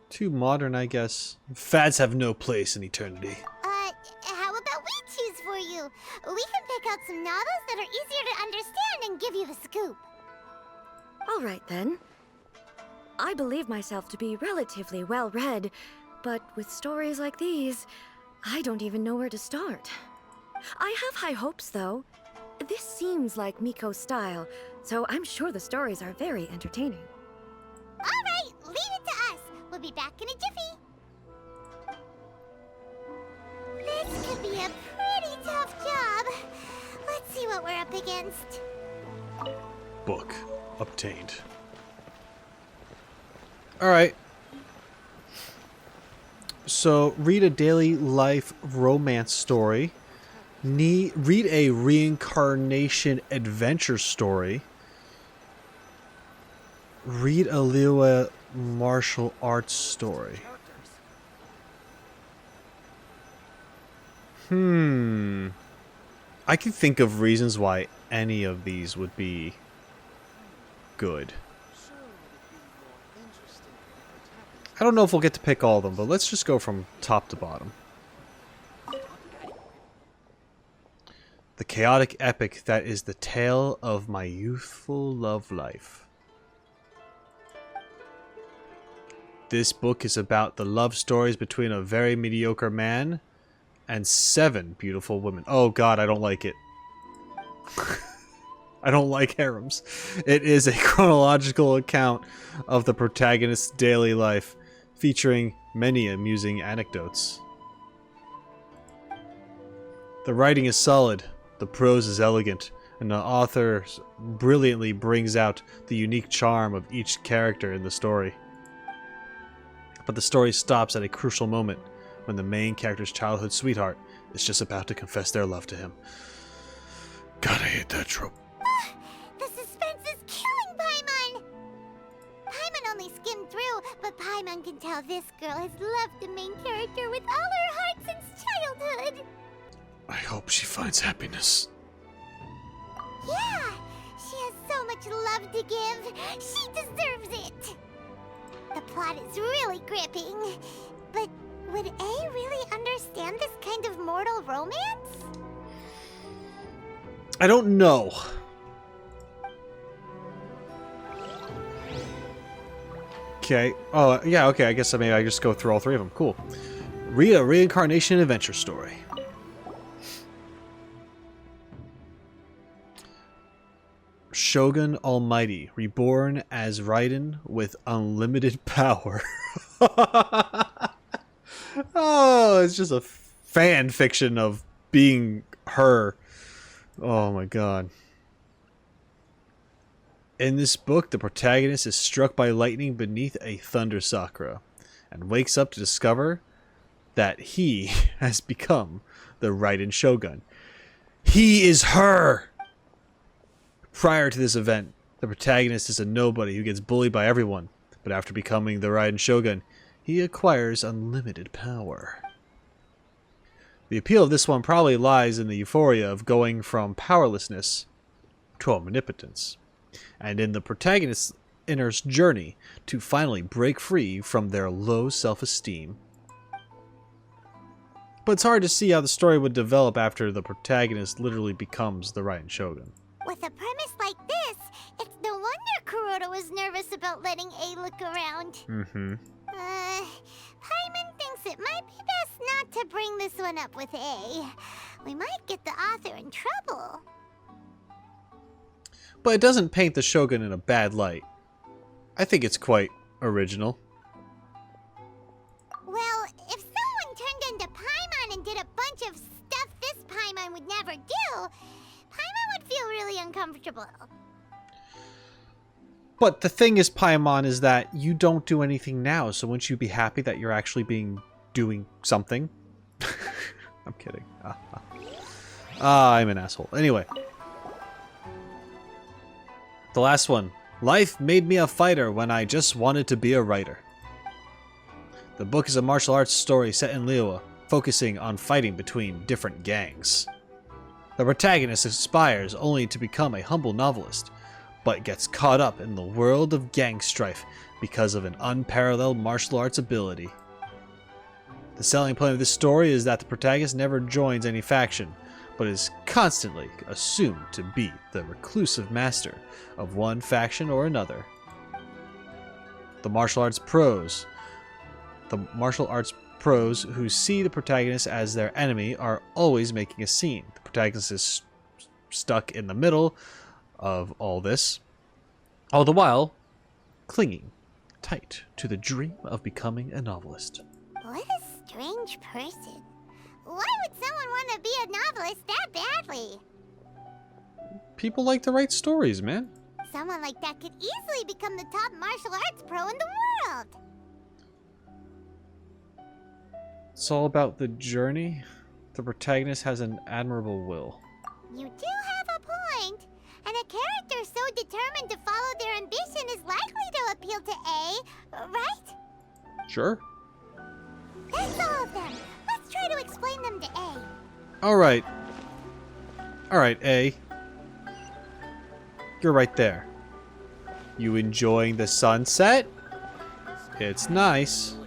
Too modern, I guess. Fads have no place in eternity. How about we choose for you? We can pick out some novels that are easier to understand and give you the scoop. All right, then. I believe myself to be relatively well-read, but with stories like these, I don't even know where to start. I have high hopes, though. This seems like Miko's style, so I'm sure the stories are very entertaining. All right, leave it to us. We'll be back in a jiffy. This could be a pretty tough job. Let's see what we're up against. Book obtained. Alright. So, read a daily life romance story. Read a reincarnation adventure story. Read a Liyue martial arts story. I can think of reasons why any of these would be good. I don't know if we'll get to pick all of them, but let's just go from top to bottom. The chaotic epic that is the tale of my youthful love life. This book is about the love stories between a very mediocre man and 7 beautiful women. Oh god, I don't like it. I don't like harems. It is a chronological account of the protagonist's daily life, featuring many amusing anecdotes. The writing is solid, the prose is elegant, and the author brilliantly brings out the unique charm of each character in the story. But the story stops at a crucial moment when the main character's childhood sweetheart is just about to confess their love to him. God, I hate that trope. The suspense is killing Paimon! Paimon only skimmed through, but Paimon can tell this girl has loved the main character with all her heart since childhood. I hope she finds happiness. Yeah, she has so much love to give. She deserves it. The plot is really gripping, but would A really understand this kind of mortal romance? I don't know. Okay. Oh, yeah, okay. I guess maybe I just go through all three of them. Cool. Reincarnation adventure story. Shogun Almighty, reborn as Raiden with unlimited power. Oh, it's just a fan fiction of being her. Oh my god. In this book, the protagonist is struck by lightning beneath a thunder sakura and wakes up to discover that he has become the Raiden Shogun. He is her! Prior to this event, the protagonist is a nobody who gets bullied by everyone, but after becoming the Raiden Shogun, he acquires unlimited power. The appeal of this one probably lies in the euphoria of going from powerlessness to omnipotence, and in the protagonist's inner journey to finally break free from their low self-esteem. But it's hard to see how the story would develop after the protagonist literally becomes the Raiden Shogun. With a premise like this, it's no wonder Kuroda was nervous about letting A look around. Mm-hmm. Paimon thinks it might be best not to bring this one up with A. We might get the author in trouble. But it doesn't paint the Shogun in a bad light. I think it's quite original. Well, if someone turned into Paimon and did a bunch of stuff this Paimon would never do, Paimon would feel really uncomfortable. But the thing is, Paimon, is that you don't do anything now, so wouldn't you be happy that you're actually doing something? I'm kidding. I'm an asshole. Anyway. The last one. Life made me a fighter when I just wanted to be a writer. The book is a martial arts story set in Liyue, focusing on fighting between different gangs. The protagonist aspires only to become a humble novelist, but gets caught up in the world of gang strife because of an unparalleled martial arts ability. The selling point of this story is that the protagonist never joins any faction, but is constantly assumed to be the reclusive master of one faction or another. The martial arts pros who see the protagonist as their enemy are always making a scene. The protagonist is stuck in the middle of all this, all the while clinging tight to the dream of becoming a novelist. What a strange person. Why would someone want to be a novelist that badly? People like to write stories, man. Someone like that could easily become the top martial arts pro in the world. It's all about the journey. The protagonist has an admirable will. You do have a point. And a character so determined to follow their ambition is likely to appeal to A, right? Sure. That's all of them. Let's try to explain them to A. Alright. Alright, A. You're right there. You enjoying the sunset? It's nice.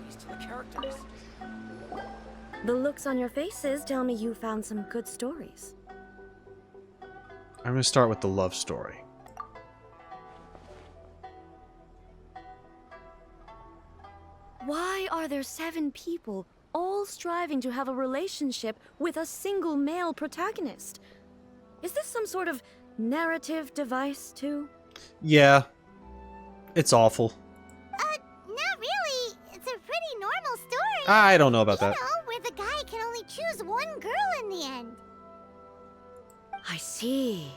The looks on your faces tell me you found some good stories. I'm going to start with the love story. Why are there 7 people all striving to have a relationship with a single male protagonist? Is this some sort of narrative device, too? Yeah. It's awful. Not really. It's a pretty normal story. I don't know about that. You know, where the guy can only choose one girl in the end. I see.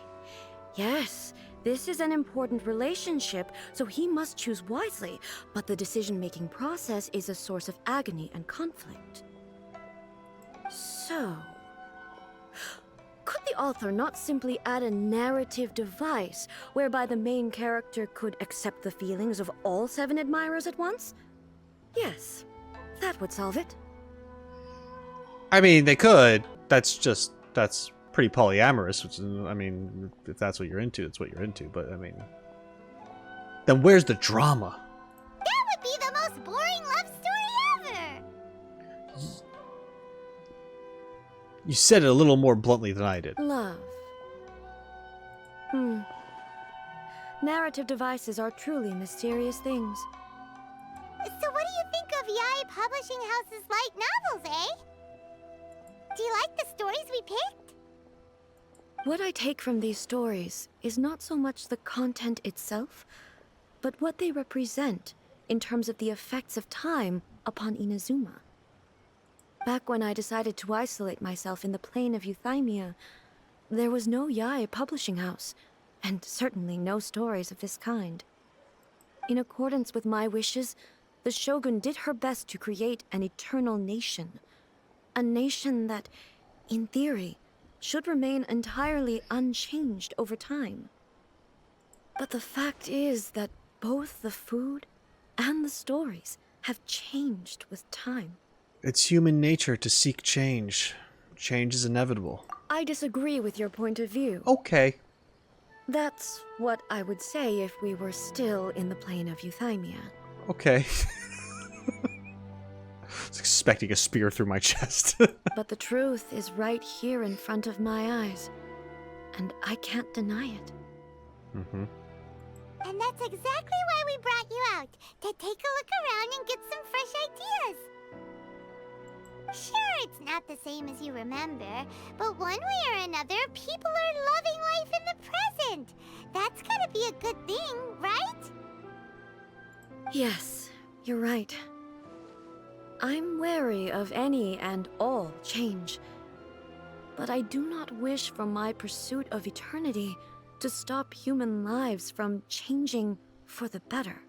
Yes, this is an important relationship, so he must choose wisely, but the decision-making process is a source of agony and conflict. So, could the author not simply add a narrative device whereby the main character could accept the feelings of all 7 admirers at once? Yes, that would solve it. I mean, they could. That's pretty polyamorous, which is, I mean, if that's what you're into, it's what you're into, but I mean, then where's the drama? That would be the most boring love story ever. You said it a little more bluntly than I did. Love. Narrative devices are truly mysterious things. So what do you think of Yae Publishing House's light novels, eh? Do you like the stories we picked? What I take from these stories is not so much the content itself, but what they represent in terms of the effects of time upon Inazuma. Back when I decided to isolate myself in the plane of Euthymia, there was no Yae Publishing House, and certainly no stories of this kind. In accordance with my wishes, the Shogun did her best to create an eternal nation. A nation that, in theory, should remain entirely unchanged over time. But the fact is that both the food and the stories have changed with time. It's human nature to seek change. Change is inevitable. I disagree with your point of view. Okay. That's what I would say if we were still in the plane of Euthymia. Okay. I was expecting a spear through my chest. But the truth is right here in front of my eyes, and I can't deny it. Mm-hmm. And that's exactly why we brought you out, to take a look around and get some fresh ideas. Sure, it's not the same as you remember, but one way or another, people are loving life in the present. That's gotta be a good thing, right? Yes, you're right. I'm wary of any and all change, but I do not wish for my pursuit of eternity to stop human lives from changing for the better.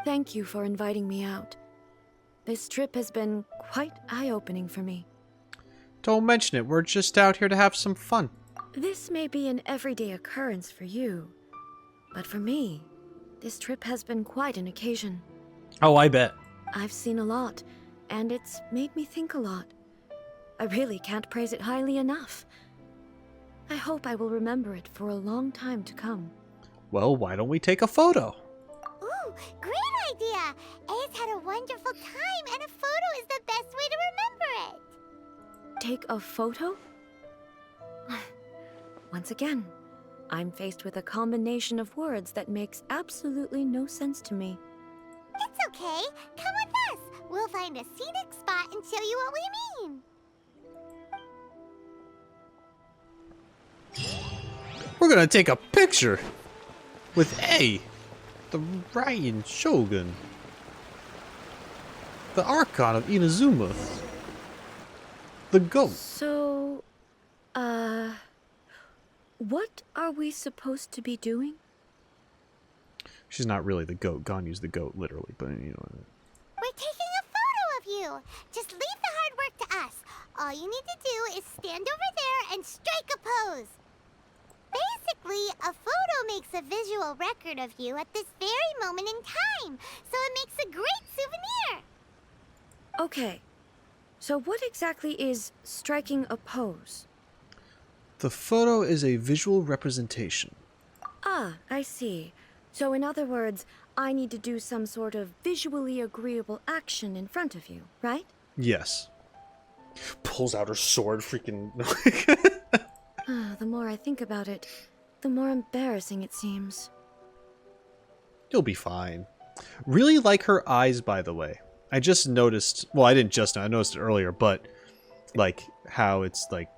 Thank you for inviting me out. This trip has been quite eye-opening for me. Don't mention it. We're just out here to have some fun. This may be an everyday occurrence for you, but for me, this trip has been quite an occasion. Oh, I bet. I've seen a lot, and it's made me think a lot. I really can't praise it highly enough. I hope I will remember it for a long time to come. Well, why don't we take a photo? Ooh, great idea! A's had a wonderful time, and a photo is the best way to remember it. Take a photo? Once again, I'm faced with a combination of words that makes absolutely no sense to me. It's okay. Come with us. We'll find a scenic spot and show you what we mean. We're gonna take a picture with A, the Raiden Shogun, the Archon of Inazuma, the GOAT. So, what are we supposed to be doing? She's not really the GOAT. Ganyu's the GOAT, literally, but you know. We're taking a photo of you. Just leave the hard work to us. All you need to do is stand over there and strike a pose. Basically, a photo makes a visual record of you at this very moment in time, so it makes a great souvenir. Okay, so what exactly is striking a pose? The photo is a visual representation. Ah, I see. So in other words, I need to do some sort of visually agreeable action in front of you, right? Yes. Pulls out her sword, freaking... The more I think about it, the more embarrassing it seems. You'll be fine. Really like her eyes, by the way. I just noticed... Well, I didn't just know. I noticed it earlier, but... Like, how it's, like,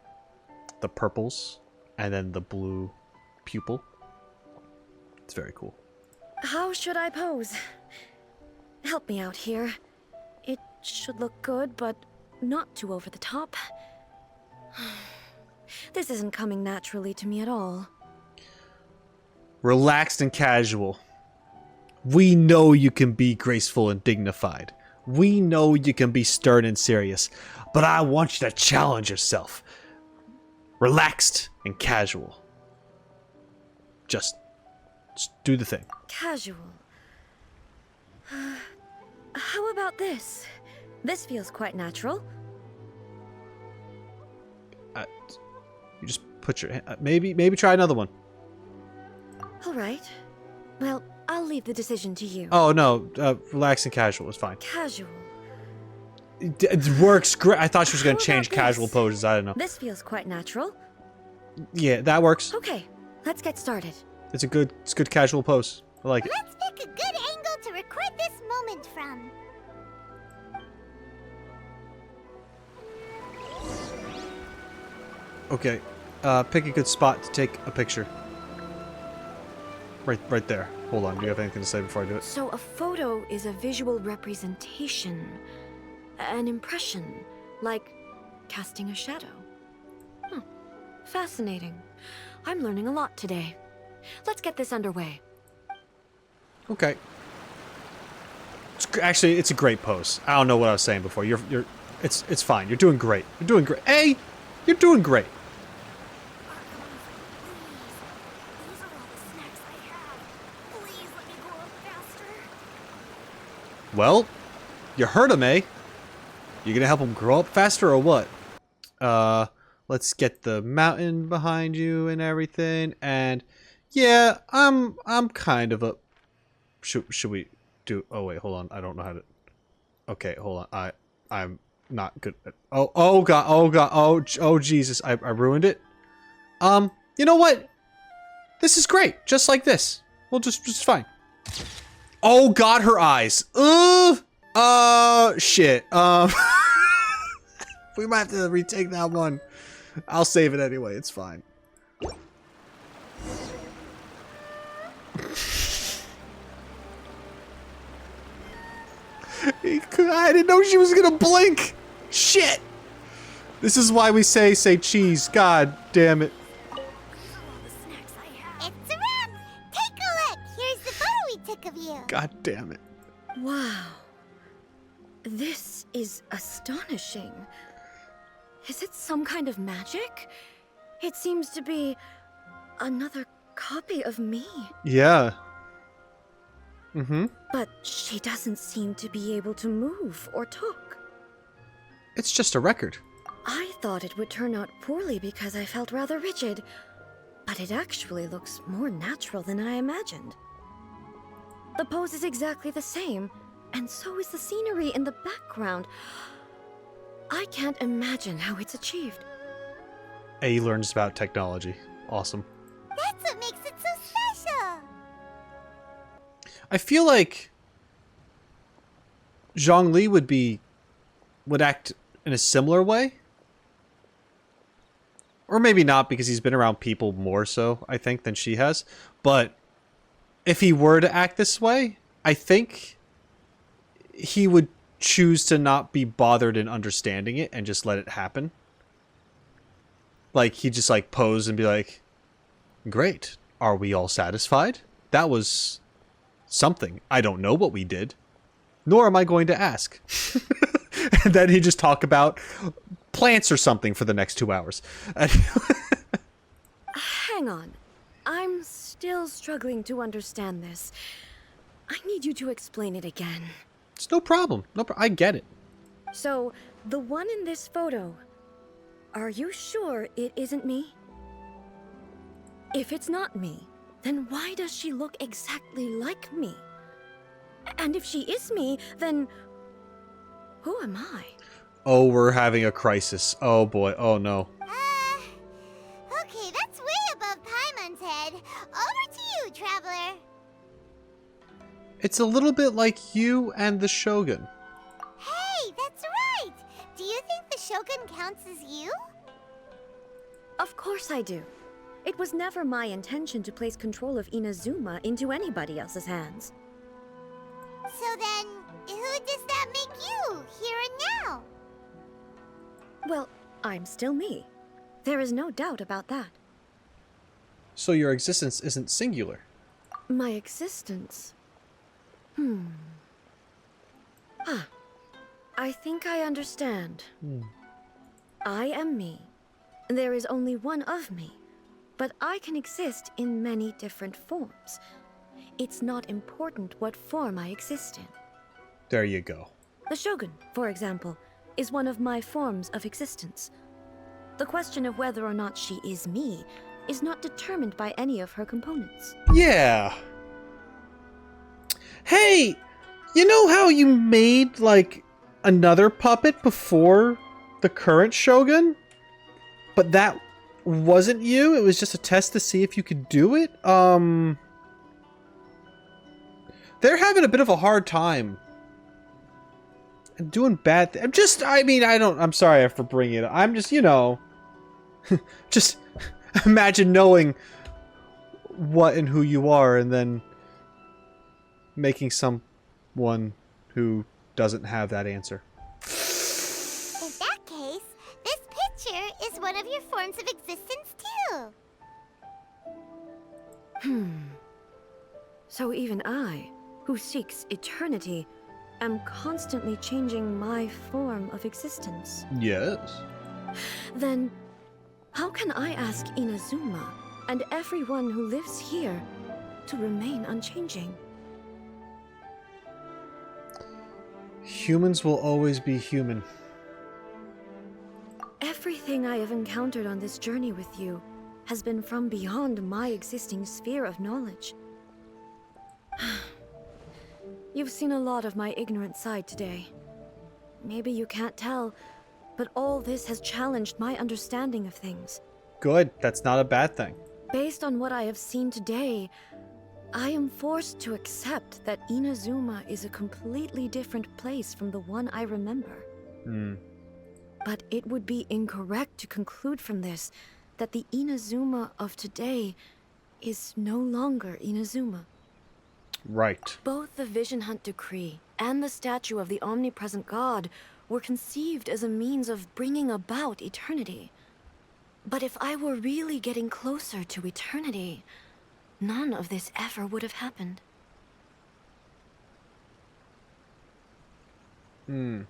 the purples, and then the blue pupil. It's very cool. How should I pose? Help me out here. It should look good, but not too over the top. This isn't coming naturally to me at all. Relaxed and casual. We know you can be graceful and dignified. We know you can be stern and serious. But I want you to challenge yourself. Relaxed and casual. Just do the thing. Casual. How about this? This feels quite natural. You just put your hand... maybe try another one. All right. Well, I'll leave the decision to you. Oh, no. Relaxed and casual is fine. Casual. It works great. I thought she was going to How change about casual this? poses. I don't know. This feels quite natural. Yeah, that works. Okay. let's get started. It's good casual pose. I like it. Let's pick a good angle to record this moment from. Okay. Pick a good spot to take a picture. Right there. Hold on. Do you have anything to say before I do it? So a photo is a visual representation, an impression, like casting a shadow. Fascinating. I'm learning a lot today. Let's get this underway. Okay. Actually, it's a great pose. I don't know what I was saying before. It's fine. You're doing great. You're doing great. Hey, you're doing great. Well, you heard him, eh? You gonna help him grow up faster or what? Let's get the mountain behind you and everything. And yeah, I'm kind of a. Should we do? Oh wait, hold on. I don't know how to. Okay, hold on. I'm not good. Oh god. Oh Jesus. I ruined it. You know what? This is great. Just like this. We'll just fine. Oh god, her eyes. Shit. We might have to retake that one. I'll save it anyway. It's fine. I didn't know she was gonna blink. Shit. This is why we say cheese. God damn it. It's a wrap. Take a look. Here's the photo we took of you. God damn it. Wow. This is astonishing. Is it some kind of magic? It seems to be another copy of me. Yeah. Mm-hmm. But she doesn't seem to be able to move or talk. It's just a record. I thought it would turn out poorly because I felt rather rigid, but it actually looks more natural than I imagined. The pose is exactly the same, and so is the scenery in the background. I can't imagine how it's achieved. A learns about technology. Awesome. That's what makes it so special. I feel like Zhongli would act in a similar way. Or maybe not, because he's been around people more so, I think, than she has. But if he were to act this way, I think he would choose to not be bothered in understanding it and just let it happen. Like, he'd just, like, pose and be like, great. Are we all satisfied? That was something. I don't know what we did. Nor am I going to ask. And then he'd just talk about plants or something for the next 2 hours. Hang on. I'm still struggling to understand this. I need you to explain it again. It's no problem. I get it. So, the one in this photo, are you sure it isn't me? If it's not me, then why does she look exactly like me? And if she is me, then who am I? Oh, we're having a crisis. Oh boy. Oh no. Okay, that's way above Paimon's head. Over to you, Traveler. It's a little bit like you and the Shogun. Hey, that's right. Do you think the Shogun counts as you? Of course I do. It was never my intention to place control of Inazuma into anybody else's hands. So then, who does that make you, here and now? Well, I'm still me. There is no doubt about that. So your existence isn't singular. My existence? I think I understand. I am me. There is only one of me, but I can exist in many different forms. It's not important what form I exist in. There you go. The Shogun, for example, is one of my forms of existence. The question of whether or not she is me is not determined by any of her components. Yeah. Hey, you know how you made, like, another puppet before the current Shogun? But that wasn't you. It was just a test to see if you could do it. They're having a bit of a hard time. And doing bad I'm sorry for bringing it up. I'm just, just imagine knowing what and who you are and then making someone who doesn't have that answer. In that case, this picture is one of your forms of existence too. So even I, who seeks eternity, am constantly changing my form of existence. Yes. Then, how can I ask Inazuma and everyone who lives here to remain unchanging? Humans will always be human. Everything I have encountered on this journey with you has been from beyond my existing sphere of knowledge. You've seen a lot of my ignorant side today. Maybe you can't tell, but all this has challenged my understanding of things. Good. That's not a bad thing. Based on what I have seen today, I am forced to accept that Inazuma is a completely different place from the one I remember. But it would be incorrect to conclude from this that the Inazuma of today is no longer Inazuma. Right. Both the Vision Hunt Decree and the statue of the omnipresent god were conceived as a means of bringing about eternity. But if I were really getting closer to eternity, none of this ever would have happened. Yeah.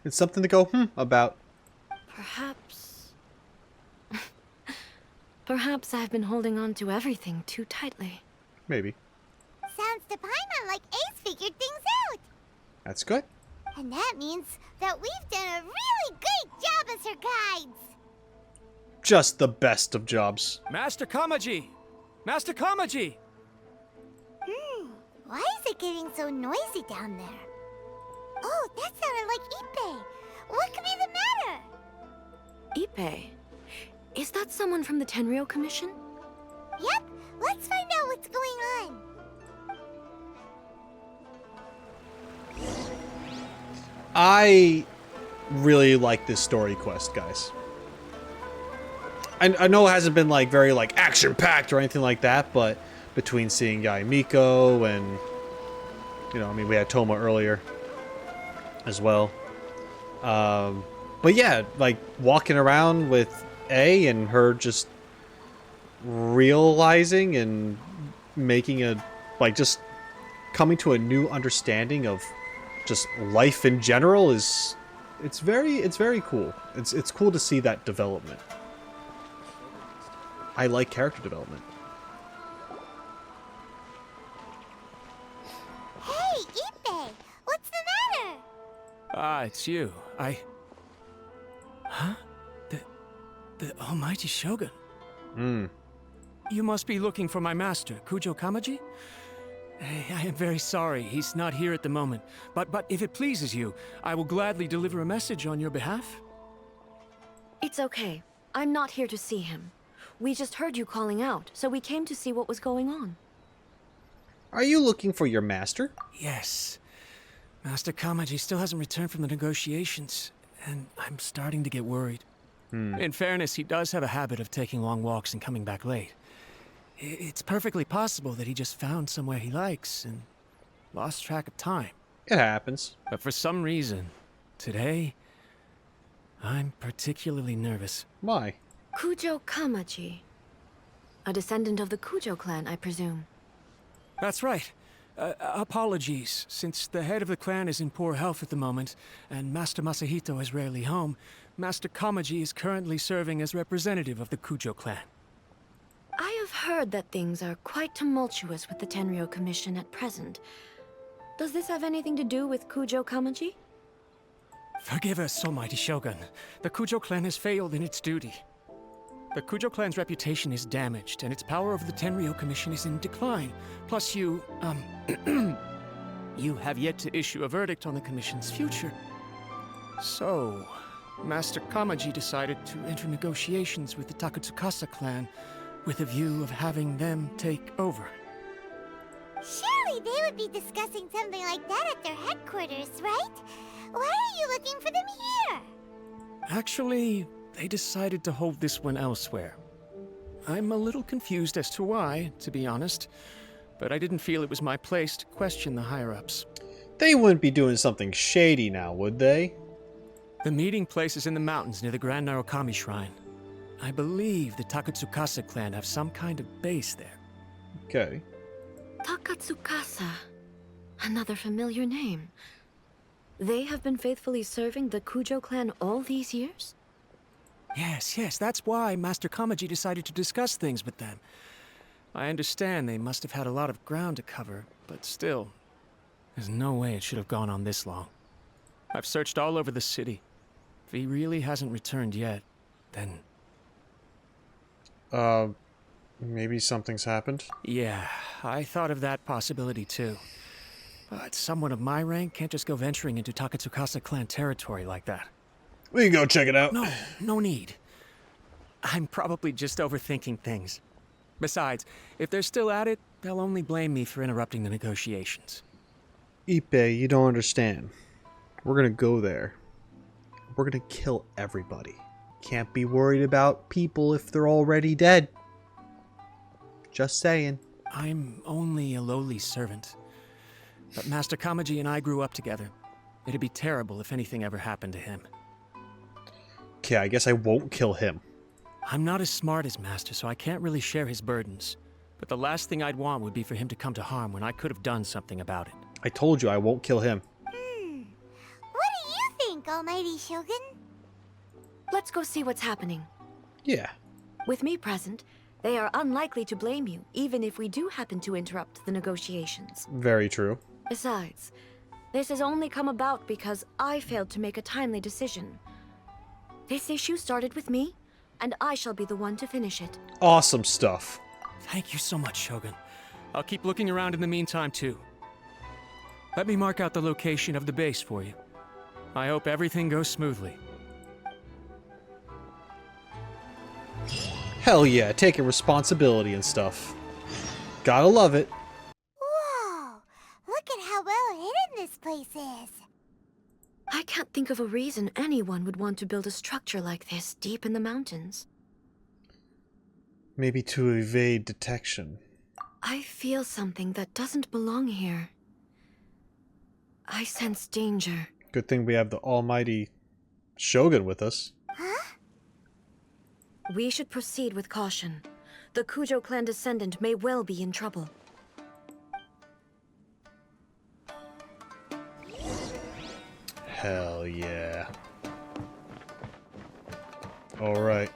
It's something to go about. Perhaps I've been holding on to everything too tightly. Maybe. Sounds to Paimon like Ace figured things out. That's good. And that means that we've done a really great job as her guides. Just the best of jobs. Master Kamaji! Master Kamaji! Why is it getting so noisy down there? Oh, that sounded like Ippei. What could be the matter? Ippei? Is that someone from the Tenryou Commission? Yep, let's find out what's going on. I really like this story quest, guys. I know it hasn't been very action-packed or anything like that, but between seeing Yae Miko and we had Toma earlier as well. But yeah, walking around with A and her just realizing and making just coming to a new understanding of just life in general it's very cool. It's cool to see that development. I like character development. Hey, Ippei! What's the matter? Ah, it's you. Huh? The almighty Shogun? You must be looking for my master, Kujo Kamaji? I am very sorry, he's not here at the moment. But if it pleases you, I will gladly deliver a message on your behalf. It's okay. I'm not here to see him. We just heard you calling out, so we came to see what was going on. Are you looking for your master? Yes. Master Kamaji still hasn't returned from the negotiations, and I'm starting to get worried. In fairness, he does have a habit of taking long walks and coming back late. It's perfectly possible that he just found somewhere he likes and lost track of time. It happens. But for some reason, today, I'm particularly nervous. Why? Kujo Kamaji. A descendant of the Kujo clan, I presume. That's right. Apologies, since the head of the clan is in poor health at the moment, and Master Masahito is rarely home, Master Kamaji is currently serving as representative of the Kujo clan. I have heard that things are quite tumultuous with the Tenryou Commission at present. Does this have anything to do with Kujo Kamaji? Forgive us, almighty Shogun. The Kujo clan has failed in its duty. The Kujo clan's reputation is damaged, and its power over the Tenryou Commission is in decline. Plus you have yet to issue a verdict on the Commission's future. So, Master Kamaji decided to enter negotiations with the Takatsukasa clan with a view of having them take over. Surely they would be discussing something like that at their headquarters, right? Why are you looking for them here? Actually, they decided to hold this one elsewhere. I'm a little confused as to why, to be honest, but I didn't feel it was my place to question the higher-ups. They wouldn't be doing something shady now, would they? The meeting place is in the mountains near the Grand Narukami Shrine. I believe the Takatsukasa clan have some kind of base there. Okay. Takatsukasa. Another familiar name. They have been faithfully serving the Kujo clan all these years? Yes, that's why Master Kamaji decided to discuss things with them. I understand they must have had a lot of ground to cover, but still, there's no way it should have gone on this long. I've searched all over the city. If he really hasn't returned yet, then... Maybe something's happened? Yeah, I thought of that possibility too. But someone of my rank can't just go venturing into Takatsukasa clan territory like that. We can go check it out. No need. I'm probably just overthinking things. Besides, if they're still at it, they'll only blame me for interrupting the negotiations. Ippei, you don't understand. We're gonna go there. We're gonna kill everybody. Can't be worried about people if they're already dead. Just saying. I'm only a lowly servant. But Master Kamaji and I grew up together. It'd be terrible if anything ever happened to him. Okay, I guess I won't kill him. I'm not as smart as Master, so I can't really share his burdens. But the last thing I'd want would be for him to come to harm when I could have done something about it. I told you I won't kill him. What do you think, Almighty Shogun? Let's go see what's happening. Yeah. With me present, they are unlikely to blame you, even if we do happen to interrupt the negotiations. Very true. Besides, this has only come about because I failed to make a timely decision. This issue started with me, and I shall be the one to finish it. Awesome stuff. Thank you so much, Shogun. I'll keep looking around in the meantime, too. Let me mark out the location of the base for you. I hope everything goes smoothly. Hell yeah, taking responsibility and stuff. Gotta love it. Whoa! Look at how well hidden this place is. I can't think of a reason anyone would want to build a structure like this deep in the mountains. Maybe to evade detection. I feel something that doesn't belong here. I sense danger. Good thing we have the almighty Shogun with us. Huh? We should proceed with caution. The Kujo clan descendant may well be in trouble. Hell yeah. Alright.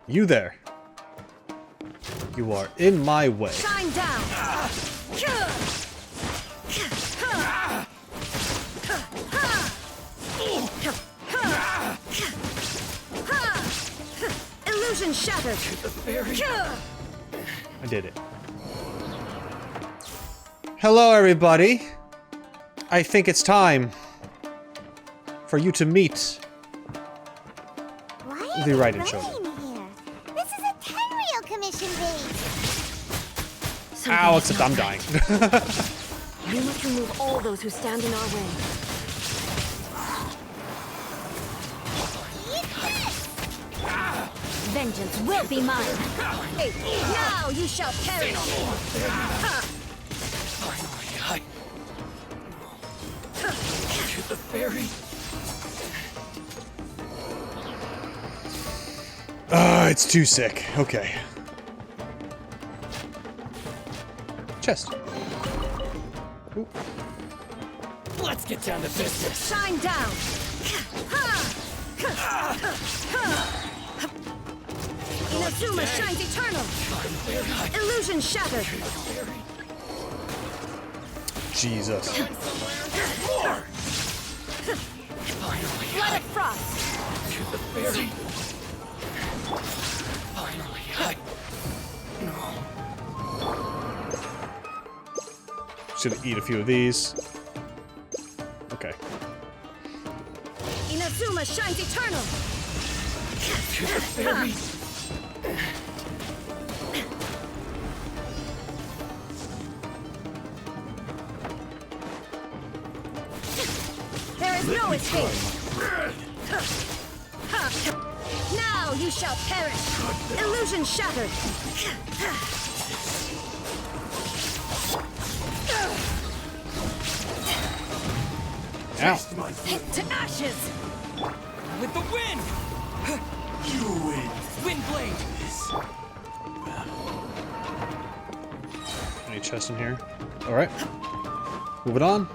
You there. You are in my way. Shine down! Illusion shattered! I did it. Hello, everybody. I think it's time for you to meet the Raiden Shogun. Here? This is a Tenryou Commission base. Ow, except I'm dying. We must remove all those who stand in our way. Vengeance will be mine. Hey, now you shall perish. Finally, to the ferry. It's too sick. Okay. Chest. Ooh. Let's get down to business. Shine down. Inazuma shines eternal. Illusion shattered. Jesus. Let it frost. To the ferry. Finally, Should eat a few of these. Okay. Dharma shines eternal! There is no escape! Now you shall perish! Illusion shattered! Ow. Hit to ashes! With the wind! You win. Wind blade! Any chest in here? Alright. Moving on.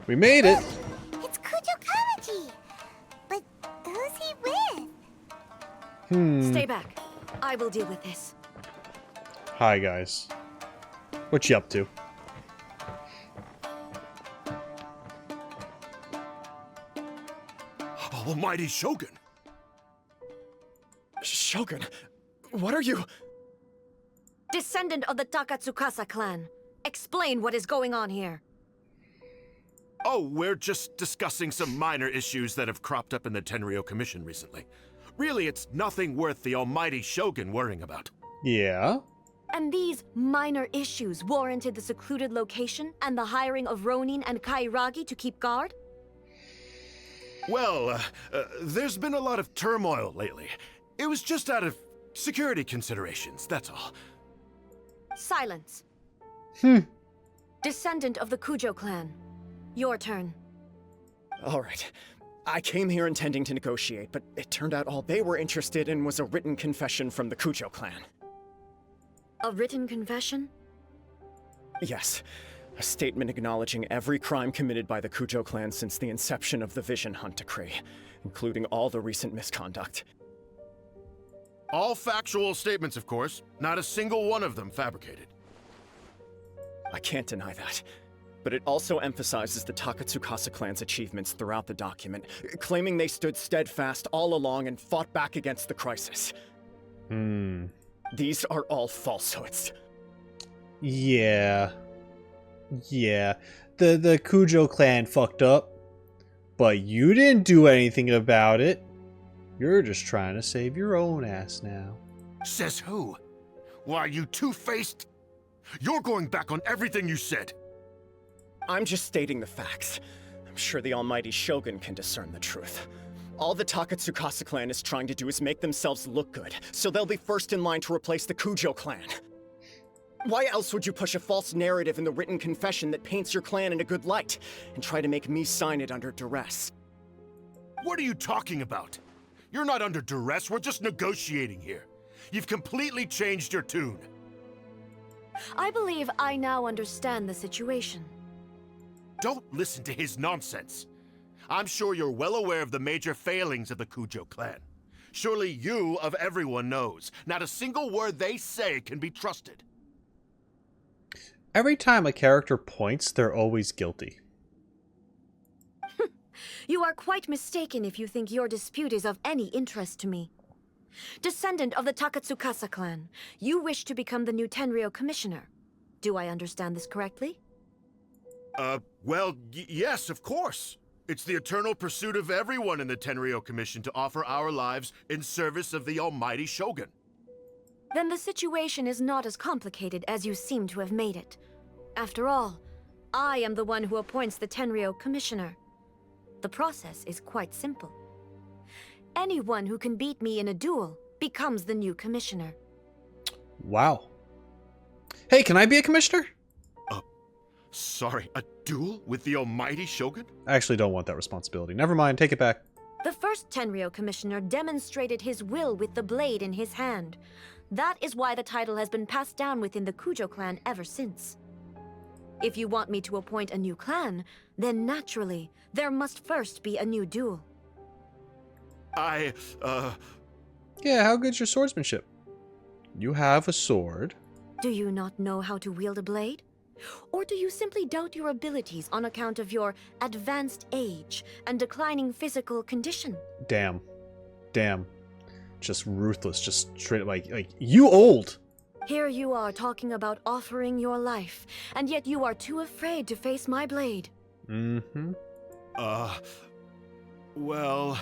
We made it! It's Kujo Kamaji! But who's he with? Stay back. I will deal with this. Hi, guys. What you up to? Almighty Shogun! Shogun, what are you... Descendant of the Takatsukasa clan. Explain what is going on here. Oh, we're just discussing some minor issues that have cropped up in the Tenryo Commission recently. Really, it's nothing worth the almighty Shogun worrying about. Yeah? And these minor issues warranted the secluded location and the hiring of Ronin and Kairagi to keep guard? Well, there's been a lot of turmoil lately. It was just out of security considerations, that's all. Silence. Descendant of the Kujo clan. Your turn. All right. I came here intending to negotiate, but it turned out all they were interested in was a written confession from the Kujo clan. A written confession? Yes. A statement acknowledging every crime committed by the Kujo clan since the inception of the Vision Hunt Decree, including all the recent misconduct. All factual statements, of course. Not a single one of them fabricated. I can't deny that. But it also emphasizes the Takatsukasa clan's achievements throughout the document, claiming they stood steadfast all along and fought back against the crisis. These are all falsehoods. Yeah. Yeah. The Kujo clan fucked up, but you didn't do anything about it. You're just trying to save your own ass now. Says who? Why, you two-faced? You're going back on everything you said. I'm just stating the facts. I'm sure the almighty Shogun can discern the truth. All the Takatsukasa clan is trying to do is make themselves look good, so they'll be first in line to replace the Kujo clan. Why else would you push a false narrative in the written confession that paints your clan in a good light, and try to make me sign it under duress? What are you talking about? You're not under duress, we're just negotiating here. You've completely changed your tune. I believe I now understand the situation. Don't listen to his nonsense. I'm sure you're well aware of the major failings of the Kujo clan. Surely you, of everyone, knows. Not a single word they say can be trusted. Every time a character points, they're always guilty. You are quite mistaken if you think your dispute is of any interest to me. Descendant of the Takatsukasa clan, you wish to become the new Tenryo commissioner. Do I understand this correctly? Well, yes, of course. It's the eternal pursuit of everyone in the Tenryo Commission to offer our lives in service of the almighty Shogun. Then the situation is not as complicated as you seem to have made it. After all, I am the one who appoints the Tenryo commissioner. The process is quite simple. Anyone who can beat me in a duel becomes the new commissioner. Wow. Hey, can I be a commissioner? Sorry, a duel with the almighty Shogun? I actually don't want that responsibility. Never mind, take it back. The first Tenryo commissioner demonstrated his will with the blade in his hand. That is why the title has been passed down within the Kujo clan ever since. If you want me to appoint a new clan, then naturally, there must first be a new duel. Yeah, how good's your swordsmanship? You have a sword. Do you not know how to wield a blade? Or do you simply doubt your abilities on account of your advanced age and declining physical condition? Damn. Just ruthless, just straight like you old. Here you are talking about offering your life, and yet you are too afraid to face my blade. Mm-hmm. Well...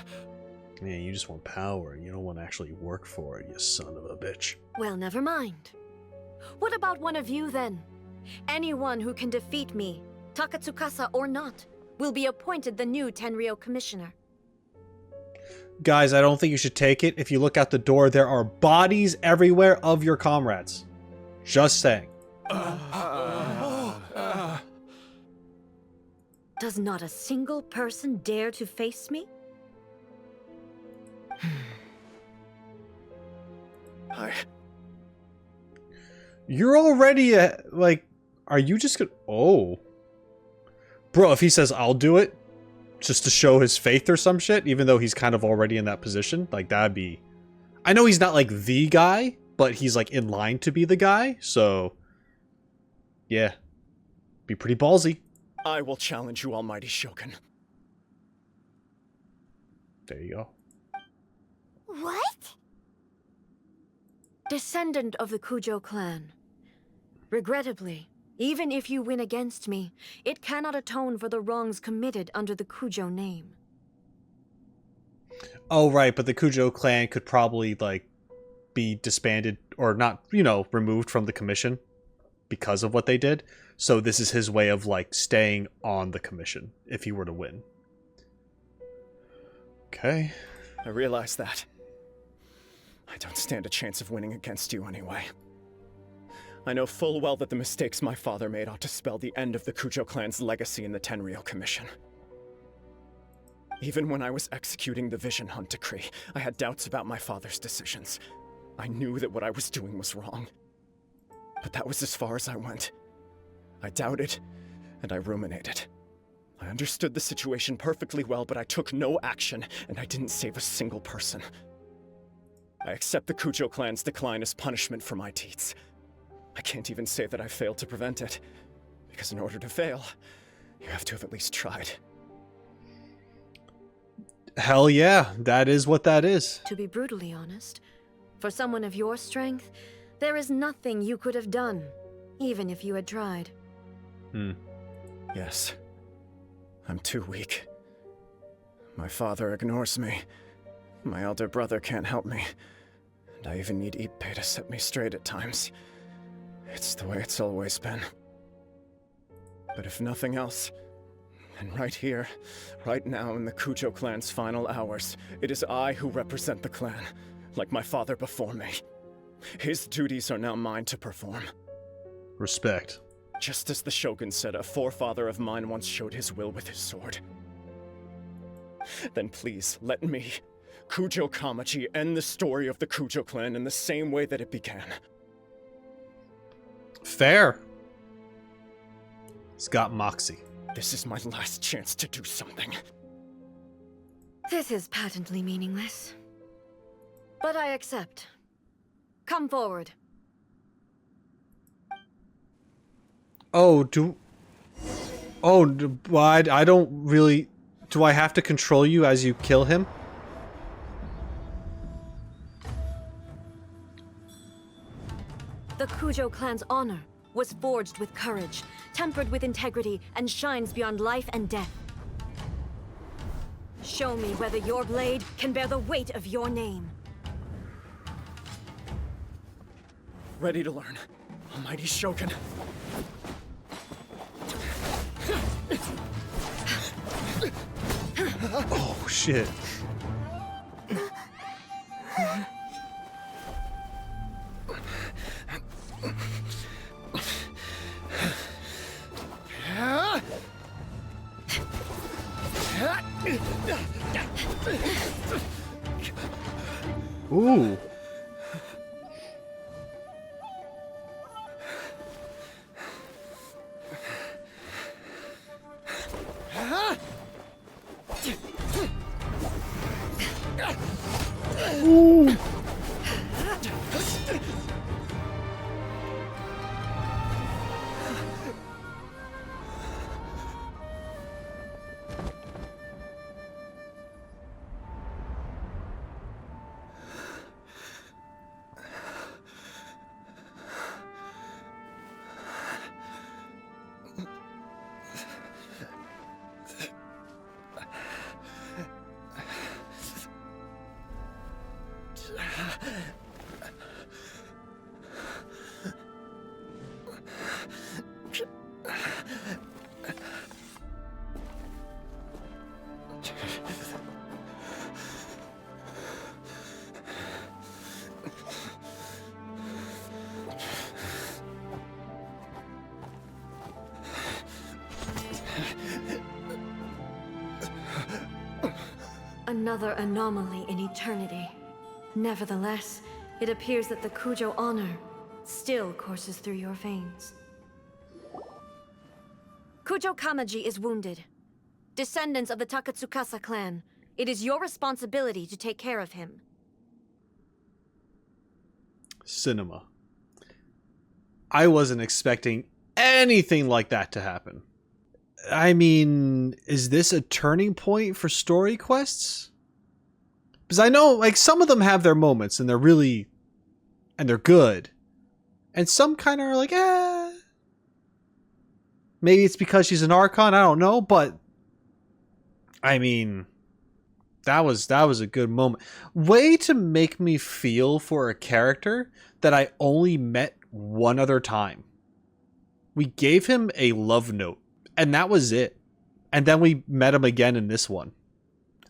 Man, you just want power. You don't want to actually work for it, you son of a bitch. Well, never mind. What about one of you, then? Anyone who can defeat me, Takatsukasa or not, will be appointed the new Tenryou Commissioner. Guys, I don't think you should take it. If you look out the door, there are bodies everywhere of your comrades. Just saying. Does not a single person dare to face me? You're already like, are you just gonna... Oh. Bro, if he says, I'll do it, just to show his faith or some shit, even though he's kind of already in that position, like, that'd be... I know he's not, like, the guy, but he's, like, in line to be the guy, so... Yeah. Be pretty ballsy. I will challenge you, Almighty Shogun. There you go. What? Descendant of the Kujo clan. Regrettably, even if you win against me, it cannot atone for the wrongs committed under the Kujo name. Oh, right, but the Kujo clan could probably, like, be disbanded, or not, you know, removed from the commission because of what they did. So this is his way of, like, staying on the commission if he were to win. Okay. I realize that. I don't stand a chance of winning against you anyway. I know full well that the mistakes my father made ought to spell the end of the Kujo clan's legacy in the Tenryou Commission. Even when I was executing the Vision Hunt decree, I had doubts about my father's decisions. I knew that what I was doing was wrong. But that was as far as I went. I doubted, and I ruminated. I understood the situation perfectly well, but I took no action, and I didn't save a single person. I accept the Kujo clan's decline as punishment for my deeds. I can't even say that I failed to prevent it, because in order to fail, you have to have at least tried. Hell yeah, that is what that is. To be brutally honest, for someone of your strength, there is nothing you could have done, even if you had tried. Yes. I'm too weak. My father ignores me. My elder brother can't help me. And I even need Ippei to set me straight at times. It's the way it's always been. But if nothing else, then right here, right now in the Kujo clan's final hours, it is I who represent the clan, like my father before me. His duties are now mine to perform. Respect. Just as the Shogun said, a forefather of mine once showed his will with his sword. Then please, let me, Kujo Kamaji, end the story of the Kujo clan in the same way that it began. Fair. He's got moxie. This is my last chance to do something. This is patently meaningless. But I accept. Come forward. Oh, I don't really... Do I have to control you as you kill him? The Kujo clan's honor was forged with courage, tempered with integrity, and shines beyond life and death. Show me whether your blade can bear the weight of your name. Ready to learn. Almighty Shogun. Oh, shit. Ooh. Ooh. Another anomaly in eternity. Nevertheless, it appears that the Kujo honor still courses through your veins. Kujo Kamaji is wounded. Descendants of the Takatsukasa clan, it is your responsibility to take care of him. Cinema. I wasn't expecting anything like that to happen. I mean, is this a turning point for story quests? Because I know, like, some of them have their moments and they're really, and they're good. And some kind of are like, eh. Maybe it's because she's an Archon, I don't know, but I mean, that was a good moment. Way to make me feel for a character that I only met one other time. We gave him a love note, and that was it. And then we met him again in this one.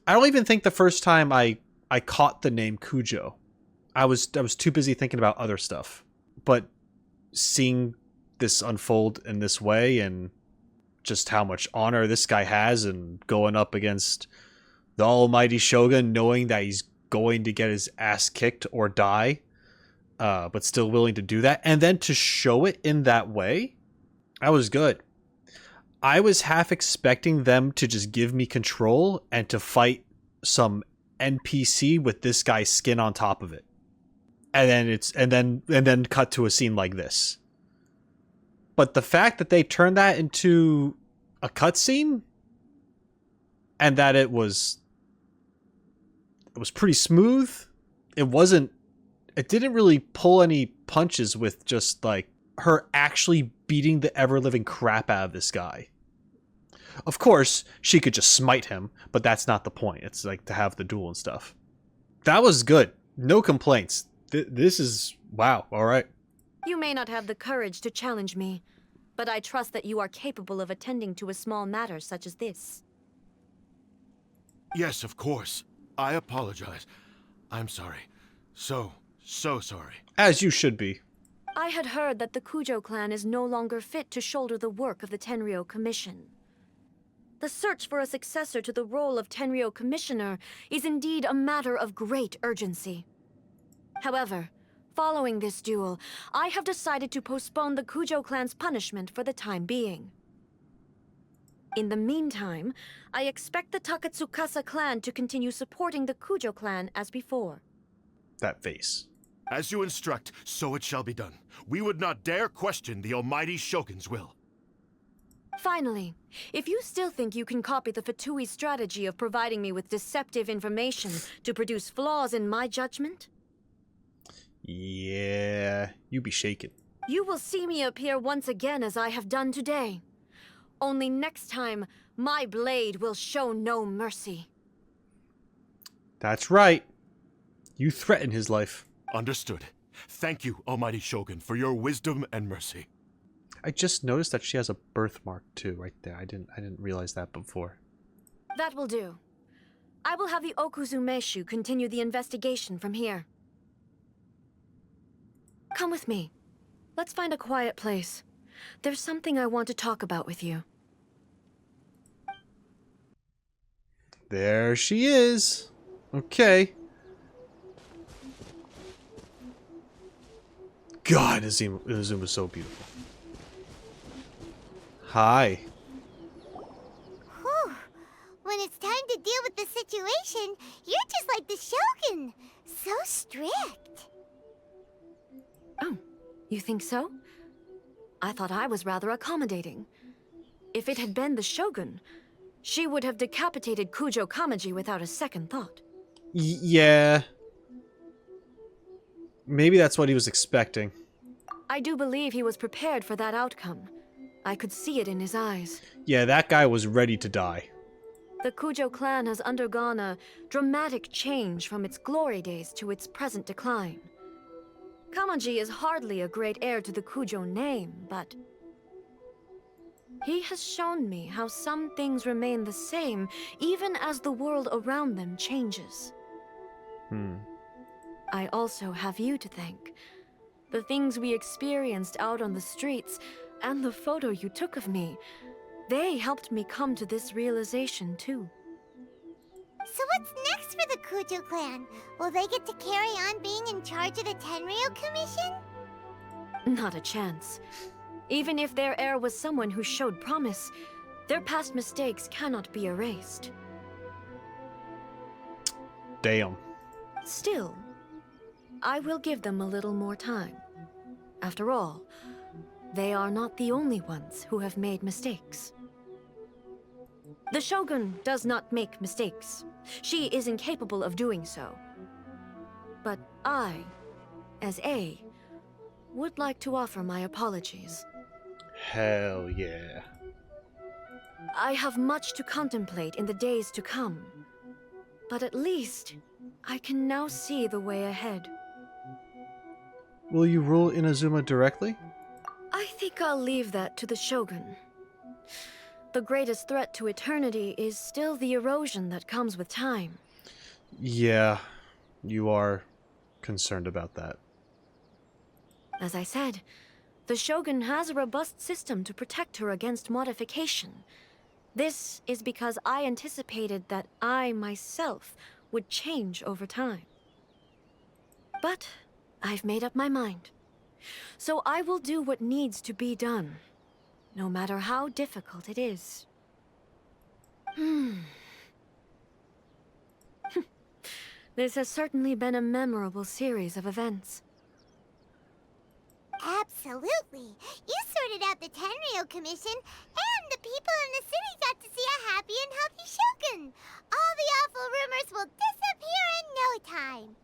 I don't even think the first time I caught the name Kujo. I was too busy thinking about other stuff. But seeing this unfold in this way and just how much honor this guy has and going up against the almighty Shogun, knowing that he's going to get his ass kicked or die, but still willing to do that. And then to show it in that way, that was good. I was half expecting them to just give me control and to fight some NPC with this guy's skin on top of it. And then cut to a scene like this. But the fact that they turned that into a cutscene and that it was pretty smooth. It didn't really pull any punches with just like her actually beating the ever-living crap out of this guy. Of course, she could just smite him, but that's not the point. It's like to have the duel and stuff. That was good. No complaints. This is... wow, alright. You may not have the courage to challenge me, but I trust that you are capable of attending to a small matter such as this. Yes, of course. I apologize. I'm sorry. So sorry. As you should be. I had heard that the Kujo clan is no longer fit to shoulder the work of the Tenryou Commission. The search for a successor to the role of Tenryou Commissioner is indeed a matter of great urgency. However, following this duel, I have decided to postpone the Kujo clan's punishment for the time being. In the meantime, I expect the Takatsukasa clan to continue supporting the Kujo clan as before. That face. As you instruct, so it shall be done. We would not dare question the almighty Shogun's will. Finally, if you still think you can copy the Fatui's strategy of providing me with deceptive information to produce flaws in my judgment... yeah, you be shaken. You will see me appear once again as I have done today. Only next time, my blade will show no mercy. That's right. You threaten his life. Understood. Thank you, almighty Shogun, for your wisdom and mercy. I just noticed that she has a birthmark too, right there. I didn't realize that before. That will do. I will have the Okuzumeshu continue the investigation from here. Come with me. Let's find a quiet place. There's something I want to talk about with you. There she is. Okay. God, Izumi was so beautiful. Hi. Whew. When it's time to deal with the situation, you're just like the Shogun. So strict. Oh, you think so? I thought I was rather accommodating. If it had been the Shogun, she would have decapitated Kujo Kamaji without a second thought. Yeah. Maybe that's what he was expecting. I do believe he was prepared for that outcome. I could see it in his eyes. Yeah, that guy was ready to die. The Kujo clan has undergone a dramatic change from its glory days to its present decline. Kamaji is hardly a great heir to the Kujo name, but he has shown me how some things remain the same even as the world around them changes. I also have you to thank. The things we experienced out on the streets, and the photo you took of me, they helped me come to this realization too. So what's next for the Kujo clan? Will they get to carry on being in charge of the Tenryo Commission? Not a chance. Even if their heir was someone who showed promise, their past mistakes cannot be erased. Damn. Still, I will give them a little more time. After all, they are not the only ones who have made mistakes. The Shogun does not make mistakes. She is incapable of doing so. But I, as A, would like to offer my apologies. Hell yeah. I have much to contemplate in the days to come. But at least, I can now see the way ahead. Will you rule Inazuma directly? I think I'll leave that to the Shogun. The greatest threat to eternity is still the erosion that comes with time. Yeah, you are concerned about that. As I said, the Shogun has a robust system to protect her against modification. This is because I anticipated that I myself would change over time. But I've made up my mind. So I will do what needs to be done, no matter how difficult it is. This has certainly been a memorable series of events. Absolutely. You sorted out the Tenryo Commission, and the people in the city got to see a happy and healthy Shogun. All the awful rumors will disappear in no time.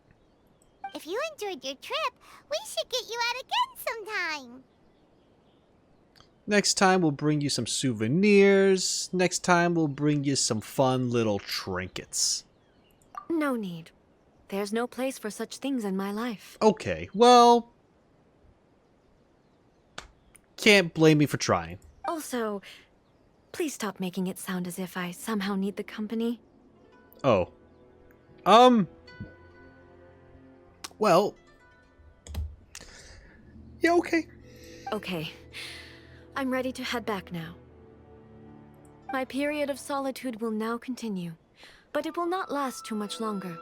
If you enjoyed your trip, we should get you out again sometime. Next time we'll bring you some souvenirs. Next time we'll bring you some fun little trinkets. No need. There's no place for such things in my life. Okay, well... Can't blame me for trying. Also, please stop making it sound as if I somehow need the company. Oh. Well... Yeah, okay. Okay. I'm ready to head back now. My period of solitude will now continue, but it will not last too much longer.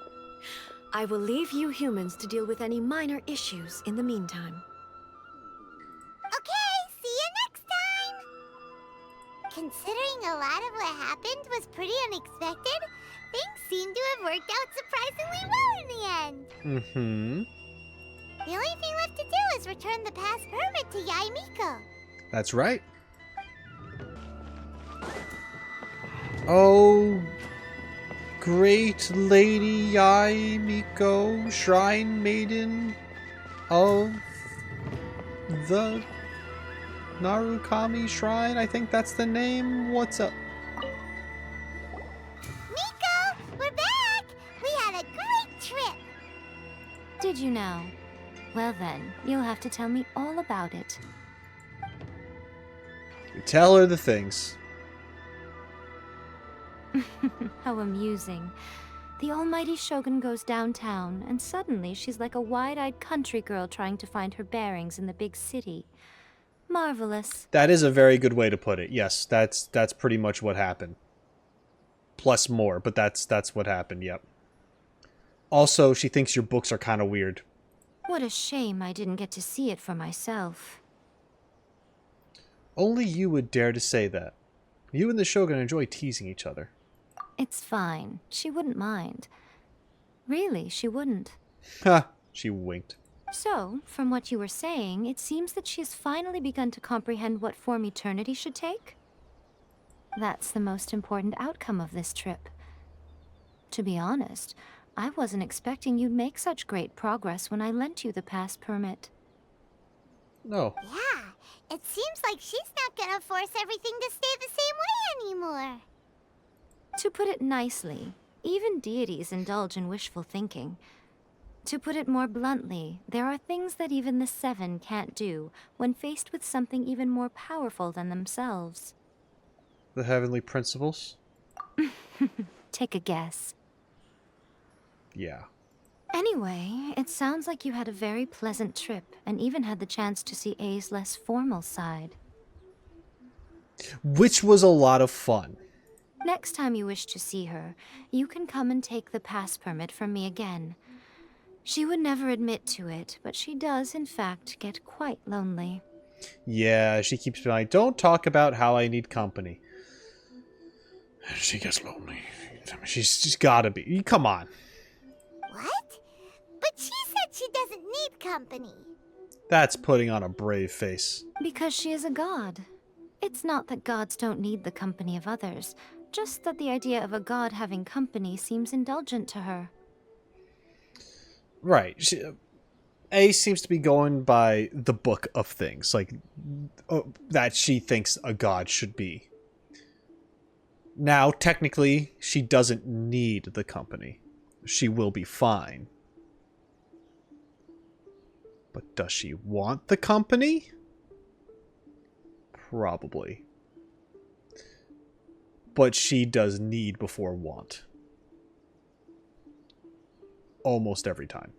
I will leave you humans to deal with any minor issues in the meantime. Okay, see you next time! Considering a lot of what happened was pretty unexpected, things seem to have worked out surprisingly well in the end. Mm-hmm. The only thing left to do is return the past permit to Yae Miko. That's right. Oh, great Lady Yae Miko, Shrine Maiden of the Narukami Shrine, I think that's the name. What's up? Miko, we're back! We had a great trip! Did you now? Well then, you'll have to tell me all about it. Tell her the things. How amusing. The almighty Shogun goes downtown, and suddenly she's like a wide-eyed country girl trying to find her bearings in the big city. Marvelous. That is a very good way to put it. Yes, that's pretty much what happened. Plus more, but that's what happened, yep. Also, she thinks your books are kind of weird. What a shame I didn't get to see it for myself. Only you would dare to say that. You and the Shogun enjoy teasing each other. It's fine. She wouldn't mind. Really, she wouldn't. Ha! She winked. So, from what you were saying, it seems that she has finally begun to comprehend what form eternity should take? That's the most important outcome of this trip. To be honest, I wasn't expecting you'd make such great progress when I lent you the pass permit. No. Yeah, it seems like she's not gonna force everything to stay the same way anymore. To put it nicely, even deities indulge in wishful thinking. To put it more bluntly, there are things that even the Seven can't do when faced with something even more powerful than themselves. The heavenly principles? Take a guess. Yeah. Anyway, it sounds like you had a very pleasant trip and even had the chance to see A's less formal side. Which was a lot of fun. Next time you wish to see her, you can come and take the pass permit from me again. She would never admit to it, but she does, in fact, get quite lonely. Yeah, she keeps being like, don't talk about how I need company. She gets lonely. She's gotta be. Come on. What? But she said she doesn't need company. That's putting on a brave face. Because she is a god. It's not that gods don't need the company of others, just that the idea of a god having company seems indulgent to her. Right. A seems to be going by the book of things, like that she thinks a god should be. Now, technically, she doesn't need the company. She will be fine. But does she want the company? Probably. But she does need before want. Almost every time.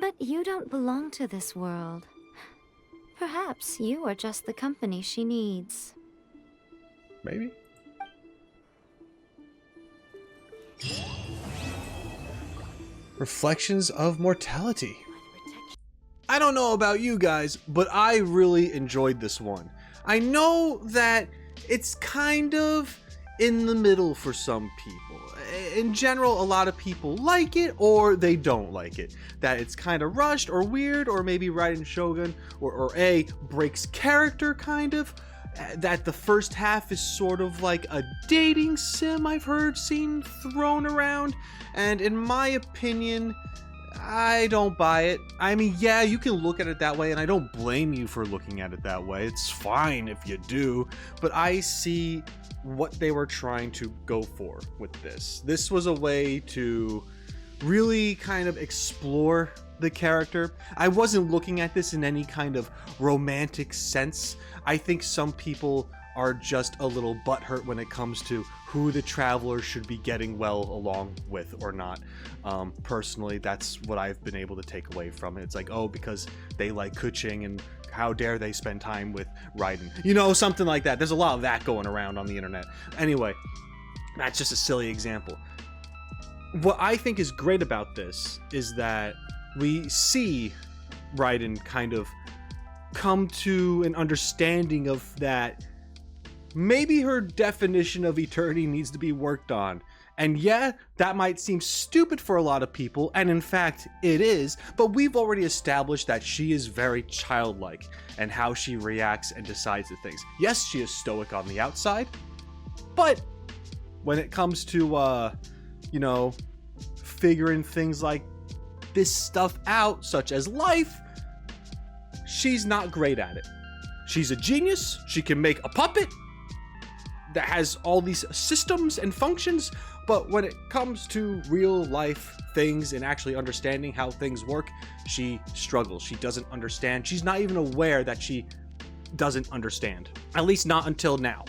But you don't belong to this world. Perhaps you are just the company she needs. Maybe. Reflections of Mortality. I don't know about you guys, but I really enjoyed this one. I know that it's kind of in the middle for some people. In general, a lot of people like it or they don't like it. That it's kind of rushed or weird, or maybe Raiden Shogun or A breaks character kind of. That the first half is sort of like a dating sim I've heard seen thrown around. And in my opinion, I don't buy it. I mean, yeah, you can look at it that way, and I don't blame you for looking at it that way. It's fine if you do, but I see what they were trying to go for with this. This was a way to really kind of explore the character. I wasn't looking at this in any kind of romantic sense. I think some people are just a little butthurt when it comes to who the traveler should be getting well along with or not. Personally, that's what I've been able to take away from it. It's like, oh, because they like Kuching and how dare they spend time with Raiden. You know, something like that. There's a lot of that going around on the internet. Anyway, that's just a silly example. What I think is great about this is that we see Raiden kind of come to an understanding of that maybe her definition of eternity needs to be worked on. And yeah, that might seem stupid for a lot of people, and in fact, it is, but we've already established that she is very childlike and how she reacts and decides to things. Yes, she is stoic on the outside, but when it comes to, you know, figuring things like this stuff out, such as life, she's not great at it. She's a genius. She can make a puppet that has all these systems and functions, but when it comes to real life things and actually understanding how things work, she struggles. She doesn't understand. She's not even aware that she doesn't understand, at least not until now.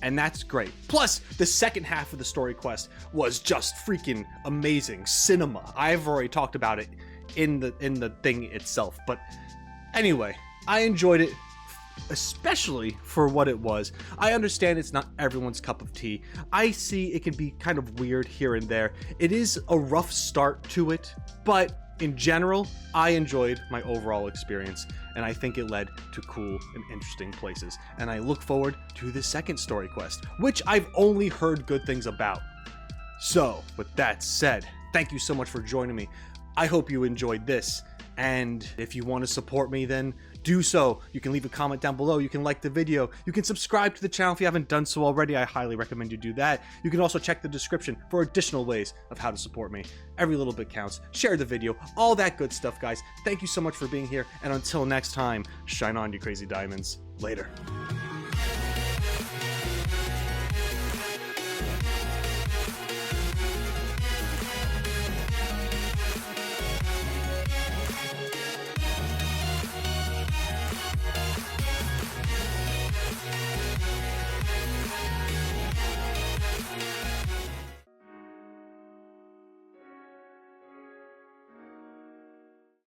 And that's great. Plus, the second half of the story quest was just freaking amazing cinema. I've already talked about it in the thing itself, but anyway, I enjoyed it, especially for what it was. I understand it's not everyone's cup of tea. I see it can be kind of weird here and there. It is a rough start to it, but in general, I enjoyed my overall experience, and I think it led to cool and interesting places. And I look forward to the second story quest, which I've only heard good things about. So, with that said, thank you so much for joining me. I hope you enjoyed this. And if you want to support me, then do so. You can leave a comment down below. You can like the video. You can subscribe to the channel if you haven't done so already. I highly recommend you do that. You can also check the description for additional ways of how to support me. Every little bit counts. Share the video. All that good stuff, guys. Thank you so much for being here. And until next time, shine on, you crazy diamonds. Later.